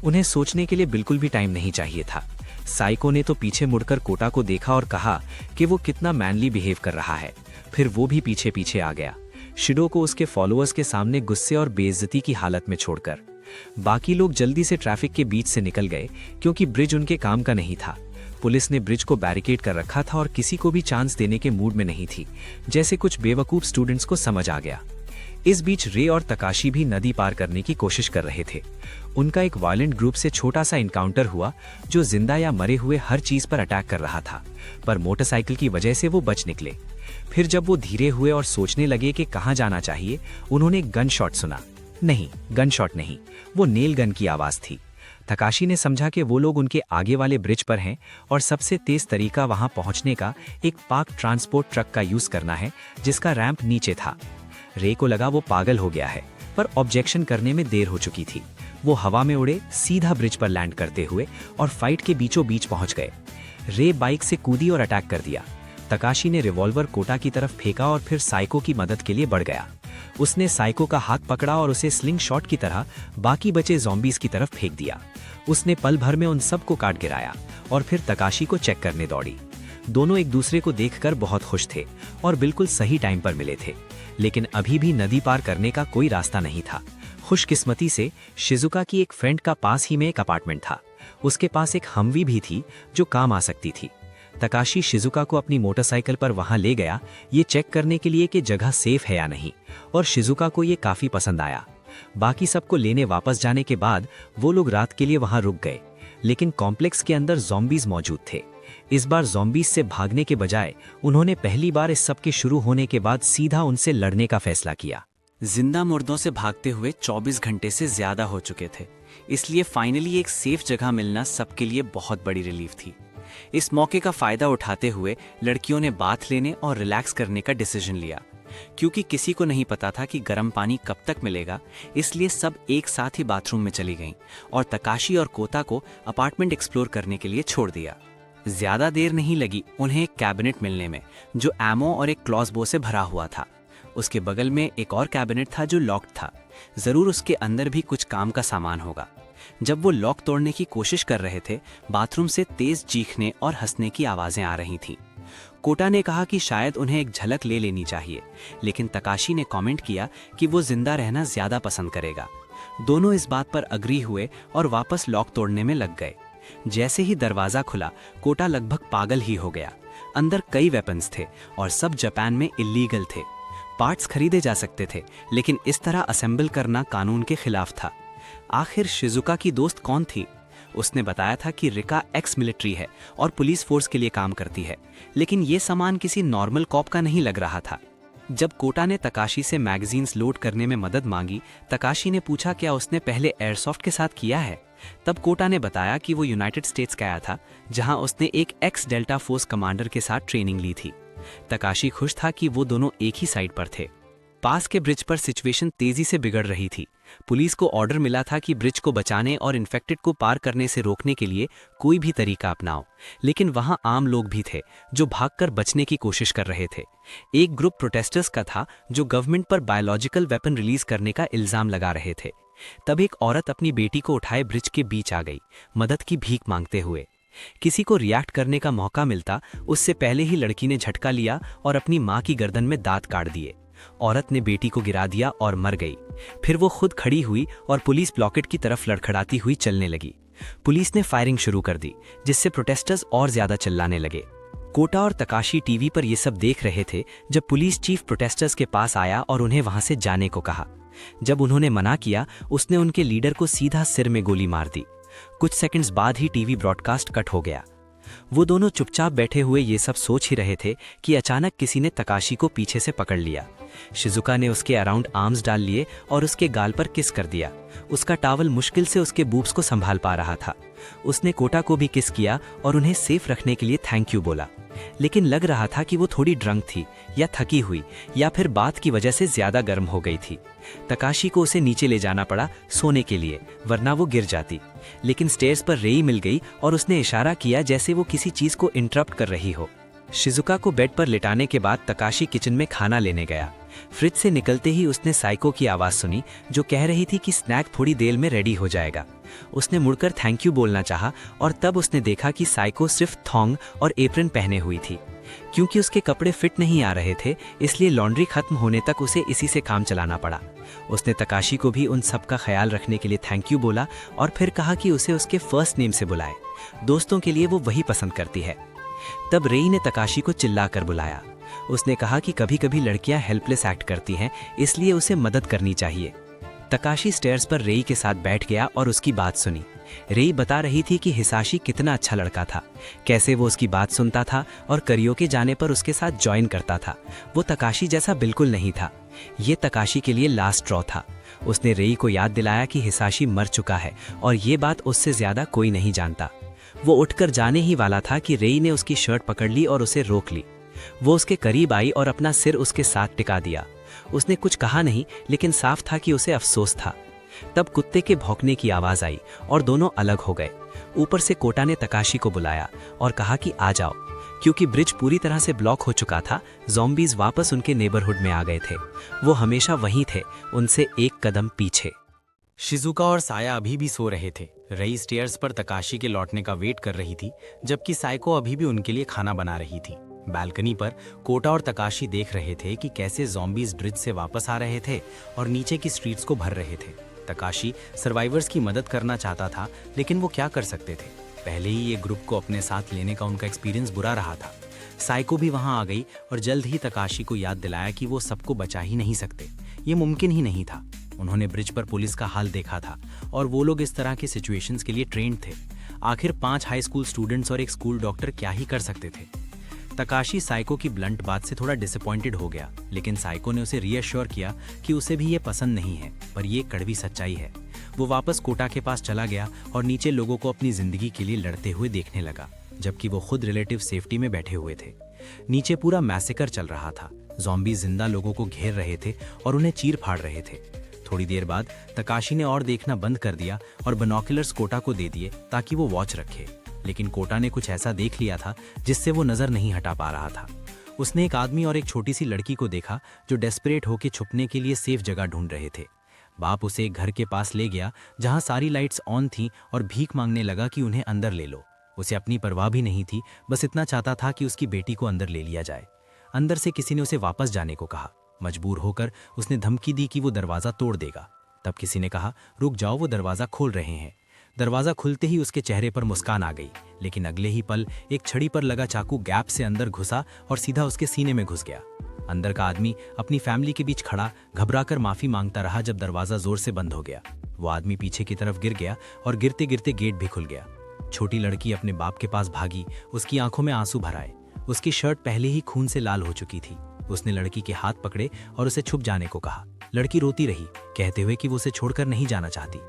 उन्हें सोचने के लिए बिल्कुल भी टाइम नहीं चाहिए था। साइको ने तो पीछे मुड़कर कोटा को देखा और कहा कि वो कितना मैनली बिहेव कर रहा है। फिर वो भी पीछे पीछे आ गया, शिडो को उसके फॉलोअर्स के सामने गुस्से और बेइज्जती की हालत में छोड़कर। बाकी लोग जल्दी से ट्रैफिक के बीच से निकल गए क्योंकि ब्रिज उनके काम का नहीं था। पुलिस ने ब्रिज को बैरिकेड कर रखा था और किसी को भी चांस देने के मूड में नहीं थी, जैसे कुछ बेवकूफ स्टूडेंट्स को समझ आ गया। इस बीच रे और तकाशी भी नदी पार करने की कोशिश कर रहे थे। उनका एक वायलेंट ग्रुप से छोटा सा इनकाउंटर हुआ जो जिंदा या मरे हुए हर चीज पर अटैक कर रहा था, पर मोटरसाइकिल की वजह से वो बच निकले। फिर जब वो धीरे हुए और सोचने लगे कि कहाँ जाना चाहिए, उन्होंने गन शॉट सुना। नहीं, गन शॉट नहीं, वो नेल गन की आवाज थी। तकाशी ने समझा कि वो लोग उनके आगे वाले ब्रिज पर हैं और सबसे तेज तरीका वहां पहुंचने का एक पार्क ट्रांसपोर्ट ट्रक का यूज करना है जिसका रैंप नीचे था। रे को लगा वो पागल हो गया है, पर ऑब्जेक्शन करने में देर हो चुकी थी। वो हवा में उड़े, सीधा ब्रिज पर लैंड करते हुए और फाइट के बीचों बीच पहुंच गए। रे बाइक से कूदी और अटैक कर दिया। तकाशी ने रिवॉल्वर कोटा की तरफ फेंका और फिर साइको की मदद के लिए बढ़ गया। उसने साइको का हाथ पकड़ा और उसे स्लिंग शॉट की तरह बाकी बचे ज़ॉम्बीज की तरफ फेंक दिया। उसने पल भर में उन सबको काट गिराया और फिर तकाशी को चेक करने दौड़ी। दोनों एक दूसरे को देखकर बहुत खुश थे और बिल्कुल सही टाइम पर मिले थे, लेकिन अभी भी नदी पार करने का कोई रास्ता नहीं था। खुशकिस्मती से शिजुका की एक फ्रेंड का पास ही में एक अपार्टमेंट था। उसके पास एक हमवी भी थी जो काम आ सकती थी। तकाशी शिजुका को अपनी मोटरसाइकिल पर वहां ले गया, ये चेक करने के लिए कि जगह सेफ है या नहीं, और शिजुका को ये काफी पसंद आया। बाकी सबको लेने वापस जाने के बाद वो लोग रात के लिए वहां रुक गए, लेकिन कॉम्प्लेक्स के अंदर ज़ॉम्बीज मौजूद थे। इस बार ज़ॉम्बीज से भागने के बजाय उन्होंने पहली बार इस सब के शुरू होने के बाद सीधा उनसे लड़ने का फैसला किया। जिंदा मुर्दों से भागते हुए 24 घंटे से ज्यादा हो चुके थे, इसलिए फाइनली एक सेफ जगह मिलना सबके लिए बहुत बड़ी रिलीफ थी। इस मौके का फायदा उठाते हुए लड़कियों ने बाथ लेने और रिलैक्स करने का डिसीजन लिया। क्योंकि किसी को नहीं पता था कि गर्म पानी कब तक मिलेगा, इसलिए सब एक साथ ही बाथरूम में चली गईं और तकाशी और कोता को अपार्टमेंट एक्सप्लोर करने के लिए छोड़ दिया। ज्यादा देर नहीं लगी उन्हें एक कैबिनेट मिलने में जो एमो और एक क्लॉसबो से भरा हुआ था। उसके बगल में एक और कैबिनेट था जो लॉक्ड था। जरूर उसके अंदर भी कुछ काम का सामान होगा। जब वो लॉक तोड़ने की कोशिश कर रहे थे, बाथरूम से तेज चीखने और हंसने की आवाजें आ रही थीं। कोटा ने कहा कि शायद उन्हें एक झलक ले लेनी चाहिए, लेकिन तकाशी ने कमेंट किया कि वो जिंदा रहना ज्यादा पसंद करेगा। दोनों इस बात पर अग्री हुए और वापस लॉक तोड़ने में लग गए। जैसे ही दरवाजा खुला, कोटा लगभग पागल ही हो गया। अंदर कई वेपन्स थे और सब जापान में इल्लीगल थे। पार्ट्स खरीदे जा सकते थे, लेकिन इस तरह असेंबल करना कानून के खिलाफ था। आखिर शिजुका की दोस्त कौन थी? उसने बताया था कि रिका एक्स मिलिट्री है और पुलिस फोर्स के लिए काम करती है, लेकिन ये सामान किसी नॉर्मल कॉप का नहीं लग रहा था। जब कोटा ने तकाशी से मैगजीन्स लोड करने में मदद मांगी, तकाशी ने पूछा क्या उसने पहले एयरसॉफ्ट के साथ किया है। तब कोटा ने बताया कि वो यूनाइटेड स्टेट्स गया था, जहां उसने एक एक्स डेल्टा फोर्स कमांडर के साथ ट्रेनिंग ली थी। तकाशी खुश था कि वो दोनों एक ही साइड पर थे। पास के ब्रिज पर सिचुएशन तेजी से बिगड़ रही थी। पुलिस को ऑर्डर मिला था कि ब्रिज को बचाने और इन्फेक्टेड को पार करने से रोकने के लिए कोई भी तरीका अपनाओ, लेकिन वहां आम लोग भी थे जो भागकर बचने की कोशिश कर रहे थे। एक ग्रुप प्रोटेस्टर्स का था जो गवर्नमेंट पर बायोलॉजिकल वेपन रिलीज करने का इल्जाम लगा रहे थे। तब एक औरत अपनी बेटी को उठाए ब्रिज के बीच आ गई, मदद की भीख मांगते हुए। किसी को रिएक्ट करने का मौका मिलता उससे पहले ही लड़की ने झटका लिया और अपनी मां की गर्दन में दांत काट दिए। औरत ने बेटी को गिरा दिया और मर गई। फिर वो खुद खड़ी हुई और पुलिस ब्लॉकेट की तरफ लड़खड़ाती हुई चलने लगी। पुलिस ने फायरिंग शुरू कर दी, जिससे प्रोटेस्टर्स और ज्यादा चिल्लाने लगे। कोटा और तकाशी टीवी पर ये सब देख रहे थे जब पुलिस चीफ प्रोटेस्टर्स के पास आया और उन्हें वहां से जाने को कहा। जब उन्होंने मना किया, उसने उनके लीडर को सीधा सिर में गोली मार दी। कुछ सेकंड्स बाद ही टीवी ब्रॉडकास्ट कट हो गया। वो दोनों चुपचाप बैठे हुए ये सब सोच ही रहे थे कि अचानक किसी ने तकाशी को पीछे से पकड़ लिया। शिजुका ने उसके अराउंड आर्म्स डाल लिए और उसके गाल पर किस कर दिया। उसका टावल मुश्किल से उसके बूब्स को संभाल पा रहा था। उसने कोटा को भी किस किया और उन्हें सेफ रखने के लिए थैंक यू बोला। लेकिन लग रहा था कि वो थोड़ी ड्रंक थी या थकी हुई या फिर बात की वजह से ज्यादा गर्म हो गई थी। तकाशी को उसे नीचे ले जाना पड़ा सोने के लिए, वरना वो गिर जाती। लेकिन स्टेयर्स पर रेई मिल गई और उसने इशारा किया जैसे वो किसी चीज को इंटरप्ट कर रही हो। शिजुका को बेड पर लिटाने के बाद तकाशी किचन में खाना लेने गया। फ्रिज से निकलते ही उसने साइको की आवाज सुनी जो कह रही थी कि स्नैक थोड़ी देर में रेडी हो जाएगा। उसने मुड़कर थैंक यू बोलना चाहा और तब उसने देखा कि साइको सिर्फ थॉन्ग और एप्रन पहने हुई थी। क्योंकि उसके कपड़े फिट नहीं आ रहे थे, इसलिए लॉन्ड्री खत्म होने तक उसे इसी से काम चलाना पड़ा। उसने तकाशी को भी उन सब का ख्याल रखने के लिए थैंक यू बोला और फिर कहा कि उसे उसके फर्स्ट नेम से बुलाए। दोस्तों के लिए वो वही पसंद करती है। तब रेई ने तकाशी को चिल्लाकर बुलाया। उसने कहा कि कभी कभी लड़कियां हेल्पलेस एक्ट करती हैं, इसलिए उसे मदद करनी चाहिए। तकाशी स्टेयर्स पर रेई के साथ बैठ गया और उसकी बात सुनी। रेई बता रही थी कि हिसाशी कितना अच्छा लड़का था, कैसे वो उसकी बात सुनता था और करियोके जाने पर उसके साथ ज्वाइन करता था। वो तकाशी जैसा बिल्कुल नहीं था। ये तकाशी के लिए लास्ट ड्रॉ था। उसने रेई को याद दिलाया कि हिसाशी मर चुका है और ये बात उससे ज्यादा कोई नहीं जानता। वो उठकर जाने ही वाला था कि रेई ने उसकी शर्ट पकड़ ली और उसे रोक ली। वो उसके करीब आई और अपना सिर उसके साथ टिका दिया। उसने कुछ कहा नहीं, लेकिन साफ था कि उसे अफसोस था। तब कुत्ते के भौंकने की आवाज आई और दोनों अलग हो गए। ऊपर से कोटा ने तकाशी को बुलाया और कहा कि आ जाओ। क्योंकि ब्रिज पूरी तरह से ब्लॉक हो चुका था, ज़ॉम्बीज वापस उनके नेबरहुड में आ गए थे। वो हमेशा वहीं थे, उनसे एक कदम पीछे। शिजुका और साया अभी भी सो रहे थे। रई स्टेयर्स पर तकाशी के लौटने का वेट कर रही थी, जबकि साइको अभी भी उनके लिए खाना बना रही थी। बालकनी पर कोटा और तकाशी देख रहे थे कि कैसे ज़ॉम्बीज ब्रिज से वापस आ रहे थे और नीचे की स्ट्रीट्स को भर रहे थे। तकाशी सर्वाइवर्स की मदद करना चाहता था, लेकिन वो क्या कर सकते थे। पहले ही ये ग्रुप को अपने साथ लेने का उनका एक्सपीरियंस बुरा रहा था। साइको भी वहां आ गई और जल्द ही तकाशी को याद दिलाया कि वो सबको बचा ही नहीं सकते, ये मुमकिन ही नहीं था। उन्होंने ब्रिज पर पुलिस का हाल देखा था और वो लोग इस तरह के सिचुएशंस के लिए ट्रेंड थे। आखिर 5 हाई स्कूल स्टूडेंट्स और एक स्कूल डॉक्टर क्या ही कर सकते थे। तकाशी साइको की ब्लंट बात से थोड़ा डिसअपॉइंटेड हो गया, लेकिन साइको ने उसे रीअश्योर किया कि उसे भी ये पसंद नहीं है, पर ये कड़वी सच्चाई है। वो वापस कोटा के पास चला गया और नीचे लोगों को अपनी जिंदगी के लिए लड़ते हुए देखने लगा, जबकि वो खुद रिलेटिव सेफ्टी में बैठे हुए थे। नीचे पूरा मैसेकर चल रहा था। ज़ॉम्बी जिंदा लोगों को घेर रहे थे और उन्हें चीर फाड़ रहे थे। थोड़ी देर बाद तकाशी ने और देखना बंद कर दिया और बाइनोक्यूलर्स कोटा को दे दिए ताकि वो वॉच रखे। लेकिन कोटा ने कुछ ऐसा देख लिया था जिससे वो नजर नहीं हटा पा रहा था। उसने एक आदमी और एक छोटी सी लड़की को देखा जो डेस्परेट होकर छुपने के लिए सेफ जगह ढूंढ रहे थे। बाप उसे एक घर के पास ले गया जहां सारी लाइट्स ऑन थीं और भीख मांगने लगा कि उन्हें अंदर ले लो। उसे अपनी परवाह भी नहीं थी, बस इतना चाहता था कि उसकी बेटी को अंदर ले लिया जाए। अंदर से किसी ने उसे वापस जाने को कहा। मजबूर होकर उसने धमकी दी कि वो दरवाजा तोड़ देगा। तब किसी ने कहा, रुक जाओ, वो दरवाजा खोल रहे हैं। दरवाजा खुलते ही उसके चेहरे पर मुस्कान आ गई, लेकिन अगले ही पल एक छड़ी पर लगा चाकू गैप से अंदर घुसा और सीधा उसके सीने में घुस गया। अंदर का आदमी अपनी फैमिली के बीच खड़ा घबराकर माफी मांगता रहा जब दरवाजा जोर से बंद हो गया। वो आदमी पीछे की तरफ गिर गया और गिरते गिरते गेट भी खुल गया। छोटी लड़की अपने बाप के पास भागी, उसकी आंखों में आंसू भर आए। उसकी शर्ट पहले ही खून से लाल हो चुकी थी। उसने लड़की के हाथ पकड़े और उसे छुप जाने को कहा। लड़की रोती रही, कहते हुए कि वो उसे छोड़कर नहीं जाना चाहती।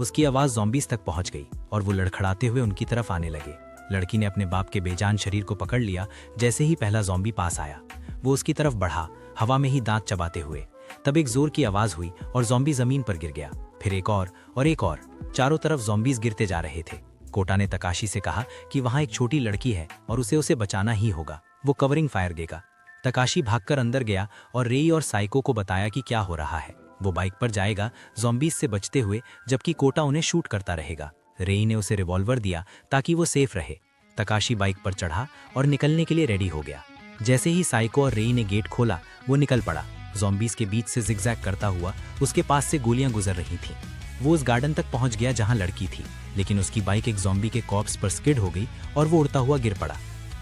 उसकी आवाज ज़ॉम्बीज तक पहुंच गई और वो लड़खड़ाते हुए उनकी तरफ आने लगे। लड़की ने अपने बाप के बेजान शरीर को पकड़ लिया। जैसे ही पहला ज़ॉम्बी पास आया, वो उसकी तरफ बढ़ा, हवा में ही दांत चबाते हुए। तब एक जोर की आवाज हुई और ज़ॉम्बी जमीन पर गिर गया। फिर एक और। चारों तरफ ज़ॉम्बीज गिरते जा रहे थे। कोटा ने तकाशी से कहा कि वहां एक छोटी लड़की है और उसे बचाना ही होगा। वो कवरिंग फायर देगा। तकाशी भागकर अंदर गया और रेई और साइको को बताया कि क्या हो रहा है। वो बाइक पर जाएगा ज़ॉम्बीज से बचते हुए, जबकि कोटा उन्हें शूट करता रहेगा। रेई ने उसे रिवॉल्वर दिया ताकि वो सेफ रहे। तकाशी बाइक पर चढ़ा और निकलने के लिए रेडी हो गया। जैसे ही साइको और रेई ने गेट खोला, वो निकल पड़ा। ज़ॉम्बीज के बीच से जिगजैग करता हुआ उसके पास से गोलियां गुजर रही थीं। वो उस गार्डन तक पहुंच गया जहां लड़की थी, लेकिन उसकी बाइक एक ज़ॉम्बी के कॉर्प्स पर स्किड हो गई और वो उड़ता हुआ गिर पड़ा।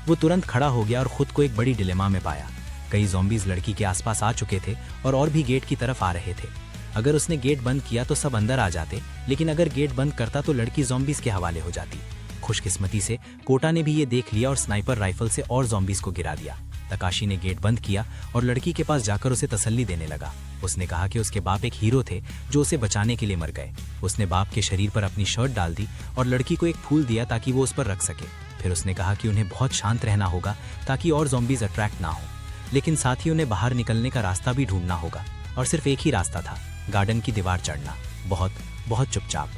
वो तुरंत खड़ा हो गया और खुद को एक बड़ी डिलेमा में पाया। कई ज़ॉम्बीज लड़की के आसपास आ चुके थे और भी गेट की तरफ आ रहे थे। अगर उसने गेट बंद किया तो सब अंदर आ जाते, लेकिन अगर गेट बंद करता तो लड़की ज़ॉम्बीज के हवाले हो जाती। खुशकिस्मती से कोटा ने भी ये देख लिया और स्नाइपर राइफल से और ज़ॉम्बीज को गिरा दिया। तकाशी ने गेट बंद किया और लड़की के पास जाकर उसे तसल्ली देने लगा। उसने कहा कि उसके बाप एक हीरो थे जो उसे बचाने के लिए मर गए। उसने बाप के शरीर पर अपनी शर्ट डाल दी और लड़की को एक फूल दिया ताकि वो उस पर रख सके। फिर उसने कहा कि उन्हें बहुत शांत रहना होगा ताकि और ज़ॉम्बीज अट्रैक्ट ना हो, लेकिन साथ ही उन्हें बाहर निकलने का रास्ता भी ढूंढना होगा और सिर्फ एक ही रास्ता था, गार्डन की दीवार चढ़ना, बहुत चुपचाप।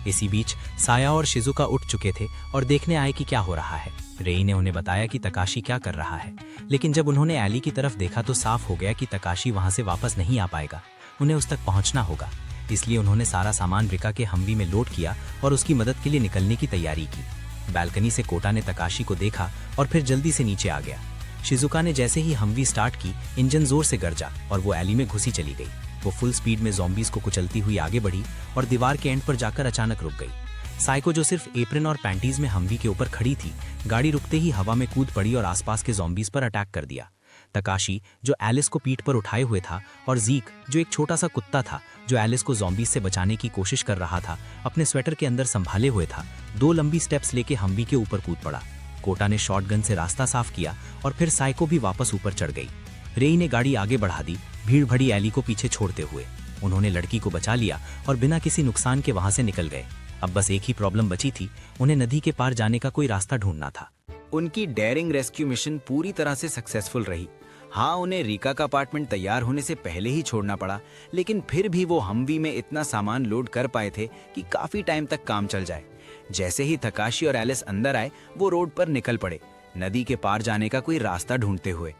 इसी बीच साया और शिजुका उठ चुके थे और देखने आए कि क्या हो रहा है। रेई ने उन्हें बताया कि तकाशी क्या कर रहा है, लेकिन जब उन्होंने एली की तरफ देखा तो साफ हो गया कि तकाशी वहां से वापस नहीं आ पाएगा। उन्हें उस तक पहुंचना होगा। इसलिए उन्होंने सारा सामान रिका के हमवी में लोड किया और उसकी मदद के लिए निकलने की तैयारी की। बैल्कनी से कोटा ने तकाशी को देखा और फिर जल्दी से नीचे आ गया। शिजुका ने जैसे ही हमवी स्टार्ट की, इंजन जोर से गरजा और वो एली में घुसी चली गई। वो फुल स्पीड में ज़ॉम्बीज को कुचलती हुई आगे बढ़ी और दीवार के एंड पर जाकर अचानक रुक गई। साइको जो सिर्फ एप्रन और पैंटीज में हमवी के ऊपर खड़ी थी, गाड़ी रुकते ही हवा में कूद पड़ी और आसपास के ज़ॉम्बीज पर अटैक कर दिया। तकाशी जो एलिस को पीठ पर उठाए हुए था और जीक जो एक छोटा सा कुत्ता था जो एलिस को ज़ॉम्बीज से बचाने की कोशिश कर रहा था, अपने स्वेटर के अंदर संभाले हुए था, 2 लंबी स्टेप्स लेके हमवी के ऊपर कूद पड़ा। कोटा ने शॉटगन से रास्ता साफ किया और फिर साइको भी वापस ऊपर चढ़ गई। रेई ने गाड़ी आगे बढ़ा दी, भीड़ भरी एली को पीछे छोड़ते हुए। उन्होंने लड़की को बचा लिया और बिना किसी नुकसान के वहां से निकल गए। अब बस एक ही प्रॉब्लम बची थी, उन्हें नदी के पार जाने का कोई रास्ता ढूंढना था। उनकी डेयरिंग रेस्क्यू मिशन पूरी तरह से सक्सेसफुल रही। हाँ, उन्हें रीका का अपार्टमेंट तैयार होने से पहले ही छोड़ना पड़ा, लेकिन फिर भी वो हमवी में इतना सामान लोड कर पाए थे कि काफी टाइम तक काम चल जाए। जैसे ही तकाशी और एलिस अंदर आए, वो रोड पर निकल पड़े, नदी के पार जाने का कोई रास्ता ढूंढते हुए।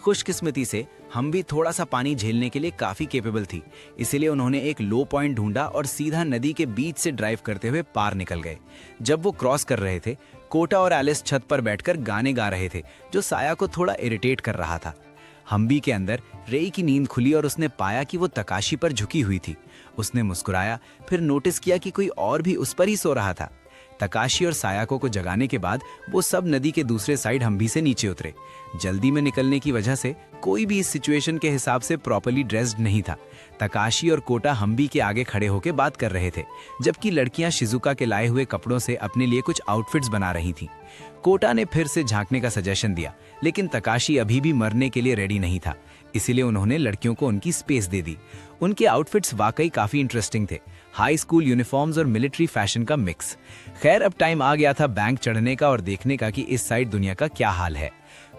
खुशकिस्मती से हमवी थोड़ा सा पानी झेलने के लिए काफी कैपेबल थी, इसलिए उन्होंने एक लो पॉइंट ढूंढा और सीधा नदी के बीच से ड्राइव करते हुए पार निकल गए। जब वो क्रॉस कर रहे थे, कोटा और एलिस छत पर बैठकर गाने गा रहे थे, जो साया को थोड़ा इरिटेट कर रहा था। हमवी के अंदर रेई की नींद खुली और उसने पाया कि वो तकाशी पर झुकी हुई थी। उसने मुस्कुराया, फिर नोटिस किया कि कोई और भी उस पर ही सो रहा था। तकाशी और सायाको को जगाने के बाद वो सब नदी के दूसरे साइड हमवी से नीचे उतरे। जल्दी में निकलने की वजह से कोई भी इस सिचुएशन के हिसाब से प्रॉपर्ली ड्रेस्ड नहीं था। तकाशी और कोटा हमवी के आगे खड़े होकर बात कर रहे थे, जबकि लड़कियां शिजुका के लाए हुए कपड़ों से अपने लिए कुछ आउटफिट्स बना रही थीं। कोटा ने फिर से झांकने का सजेशन दिया, लेकिन तकाशी अभी भी मरने के लिए रेडी नहीं था, इसीलिए उन्होंने लड़कियों को उनकी स्पेस दे दी। उनके आउटफिट्स वाकई काफी इंटरेस्टिंग थे, हाई स्कूल यूनिफॉर्म्स और मिलिट्री फैशन का मिक्स। खैर, अब टाइम आ गया था बैंक चढ़ने का और देखने का कि इस साइड दुनिया का क्या हाल है।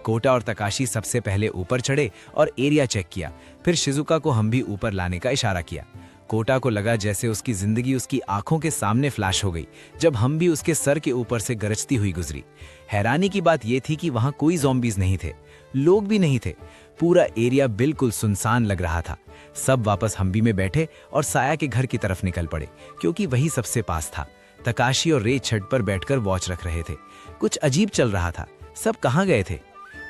कोटा और तकाशी सबसे पहले ऊपर चढ़े और एरिया चेक किया, फिर शिजुका को हम भी ऊपर लाने का इशारा किया। कोटा को लगा जैसे उसकी जिंदगी उसकी आंखों के सामने फ्लैश हो गई जब हम भी उसके सर के ऊपर से गरजती हुई गुजरी। हैरानी की बात यह थी कि वहां कोई ज़ॉम्बीज नहीं थे, लोग भी नहीं थे। पूरा एरिया बिल्कुल सुनसान लग रहा था। सब वापस हमवी में बैठे और साया के घर की तरफ निकल पड़े, क्योंकि वही सबसे पास था। तकाशी और रे छत पर बैठकर वॉच रख रहे थे। कुछ अजीब चल रहा था, सब कहाँ गए थे?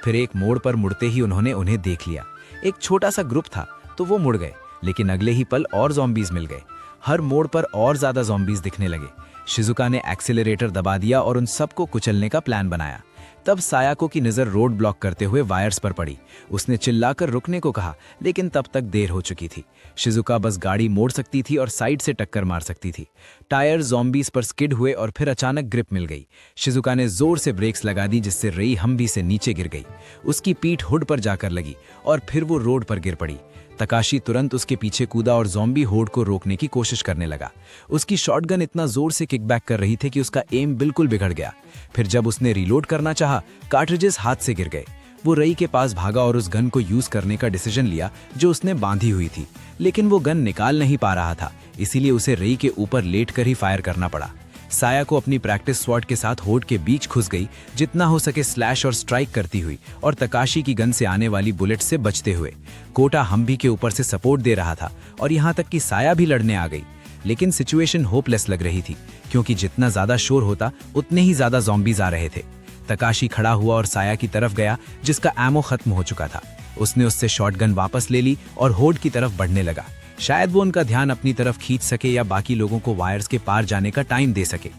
फिर एक मोड़ पर मुड़ते ही उन्होंने उन्हें देख लिया। एक छोटा सा ग्रुप था तो वो मुड़ गए, लेकिन अगले ही पल और ज़ॉम्बीज मिल गए। हर मोड़ पर और ज्यादा ज़ॉम्बीज दिखने लगे। शिजुका ने एक्सीलरेटर दबा दिया और उन सबको कुचलने का प्लान बनाया। तब सायाको की नजर रोड ब्लॉक करते हुए वायर्स पर पड़ी। उसने चिल्लाकर रुकने को कहा, लेकिन तब तक देर हो चुकी थी। शिजुका बस गाड़ी मोड़ सकती थी और साइड से टक्कर मार सकती थी। टायर ज़ॉम्बीज पर स्किड हुए और फिर अचानक ग्रिप मिल गई। शिजुका ने जोर से ब्रेक्स लगा दी, जिससे रेई हमवी से नीचे गिर गई। उसकी पीठ हुड पर जाकर लगी और फिर वो रोड पर गिर पड़ी। तकाशी तुरंत उसके पीछे कूदा और ज़ॉम्बी होड़ को रोकने की कोशिश करने लगा। उसकी शॉटगन इतना जोर से किकबैक कर रही थी कि उसका एम बिल्कुल बिगड़ गया। फिर जब उसने रीलोड करना चाहा, कार्ट्रिजेस हाथ से गिर गए। वो रई के पास भागा और उस गन को यूज करने का डिसीजन लिया जो उसने बांधी हुई थी, लेकिन वो गन निकाल नहीं पा रहा था, इसीलिए उसे रई के ऊपर लेट कर ही फायर करना पड़ा। साया को अपनी प्रैक्टिस स्वॉर्ड के साथ होड के बीच घुस गई, जितना हो सके स्लैश और स्ट्राइक करती हुई और तकाशी की गन से आने वाली बुलेट से बचते हुए। कोटा हम्बी के ऊपर से सपोर्ट दे रहा था और यहाँ तक कि साया भी लड़ने आ गई, लेकिन सिचुएशन होपलेस लग रही थी क्योंकि जितना ज्यादा शोर होता उतने ही ज्यादा ज़ॉम्बीज आ रहे थे। तकाशी खड़ा हुआ और साया की तरफ गया जिसका एमो खत्म हो चुका था। उसने उससे शॉटगन वापस ले ली और होड की तरफ बढ़ने लगा। शायद वो उनका ध्यान अपनी तरफ खींच सके या बाकी लोगों को वायर्स के पार जाने का टाइम दे सके।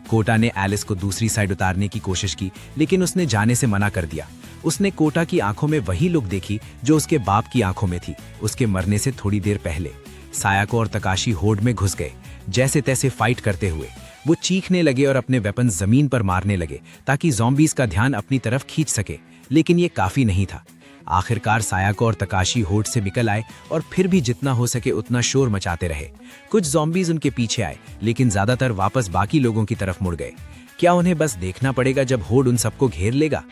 कोटा ने एलिस को दूसरी साइड उतारने की कोशिश की, लेकिन उसने जाने से मना कर दिया। उसने कोटा की आंखों में वही लुक देखी जो उसके बाप की आंखों में थी, उसके मरने से थोड़ी देर पहले। सायाको और तकाशी होड में घुस गए, जैसे तैसे फाइट करते हुए। वो चीखने लगे और अपने वेपन जमीन पर मारने लगे ताकि ज़ॉम्बीज का ध्यान अपनी तरफ खींच सके, लेकिन ये काफी नहीं था। आखिरकार सायाको और तकाशी होड से निकल आए और फिर भी जितना हो सके उतना शोर मचाते रहे। कुछ ज़ॉम्बीज उनके पीछे आए, लेकिन ज्यादातर वापस बाकी लोगों की तरफ मुड़ गए। क्या उन्हें बस देखना पड़ेगा जब होड उन सबको घेर लेगा?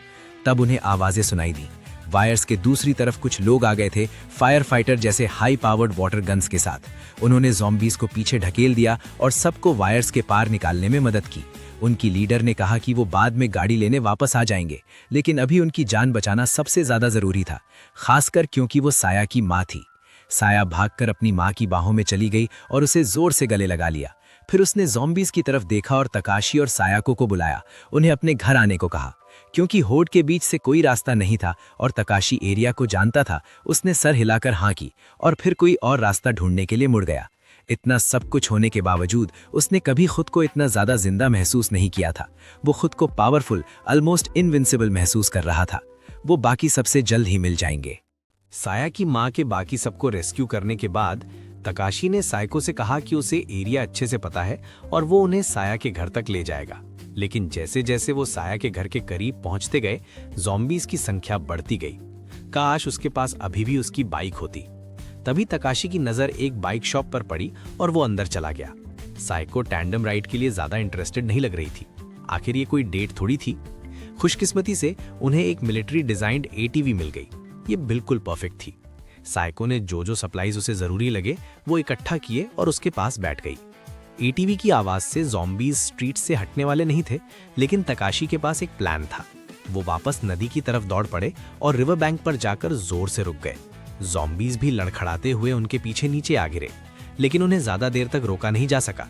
तब उन्हें आवाजें सुनाई दी। वायर्स के दूसरी तरफ कुछ लोग आ गए थे, फायर फाइटर जैसे हाई पावर्ड वाटर गन्स के साथ। उन्होंने ज़ॉम्बीज को पीछे ढकेल दिया और सबको वायर्स के पार निकालने में मदद की। उनकी लीडर ने कहा कि वो बाद में गाड़ी लेने वापस आ जाएंगे, लेकिन अभी उनकी जान बचाना सबसे ज्यादा जरूरी था, खासकर क्योंकि वो साया की माँ थी। साया भागकर अपनी माँ की बाहों में चली गई और उसे जोर से गले लगा लिया। फिर उसने ज़ॉम्बीज की तरफ देखा और तकाशी और सायाको को बुलाया, उन्हें अपने घर आने को कहा। क्योंकि होड के बीच से कोई रास्ता नहीं था और तकाशी एरिया को जानता था, उसने सर हिलाकर हाँ की और फिर कोई और रास्ता ढूंढने के लिए मुड़ गया। इतना सब कुछ होने के बावजूद उसने कभी खुद को इतना ज्यादा जिंदा महसूस नहीं किया था। वो खुद को पावरफुल, ऑलमोस्ट इनविंसिबल महसूस कर रहा था। वो बाकी सबसे जल्द ही मिल जाएंगे। साया की माँ के बाकी सबको रेस्क्यू करने के बाद तकाशी ने साइको से कहा कि उसे एरिया अच्छे से पता है और वो उन्हें साया के घर तक ले जाएगा। लेकिन जैसे जैसे वो साया के घर के करीब पहुंचते गए, ज़ॉम्बीज की संख्या बढ़ती गई। काश उसके पास अभी भी उसकी बाइक होती। तभी तकाशी की नजर एक बाइक शॉप पर पड़ी और वो अंदर चला गया। साइको टैंडम राइड के लिए ज्यादा इंटरेस्टेड नहीं लग रही थी, आखिर ये कोई डेट थोड़ी थी। खुशकिस्मती से उन्हें एक मिलिट्री डिजाइंड एटीवी मिल गई। ये बिल्कुल परफेक्ट थी। साइको ने जो सप्लाईज उसे जरूरी लगे वो इकट्ठा किए और उसके पास बैठ गई। एटीवी की आवाज से ज़ॉम्बीज स्ट्रीट से हटने वाले नहीं थे, लेकिन तकाशी के पास एक प्लान था। वो वापस नदी की तरफ दौड़ पड़े और रिवर बैंक पर जाकर जोर से रुक गए। ज़ॉम्बीज भी लड़खड़ाते हुए उनके पीछे नीचे आ गिरे, लेकिन उन्हें ज्यादा देर तक रोका नहीं जा सका।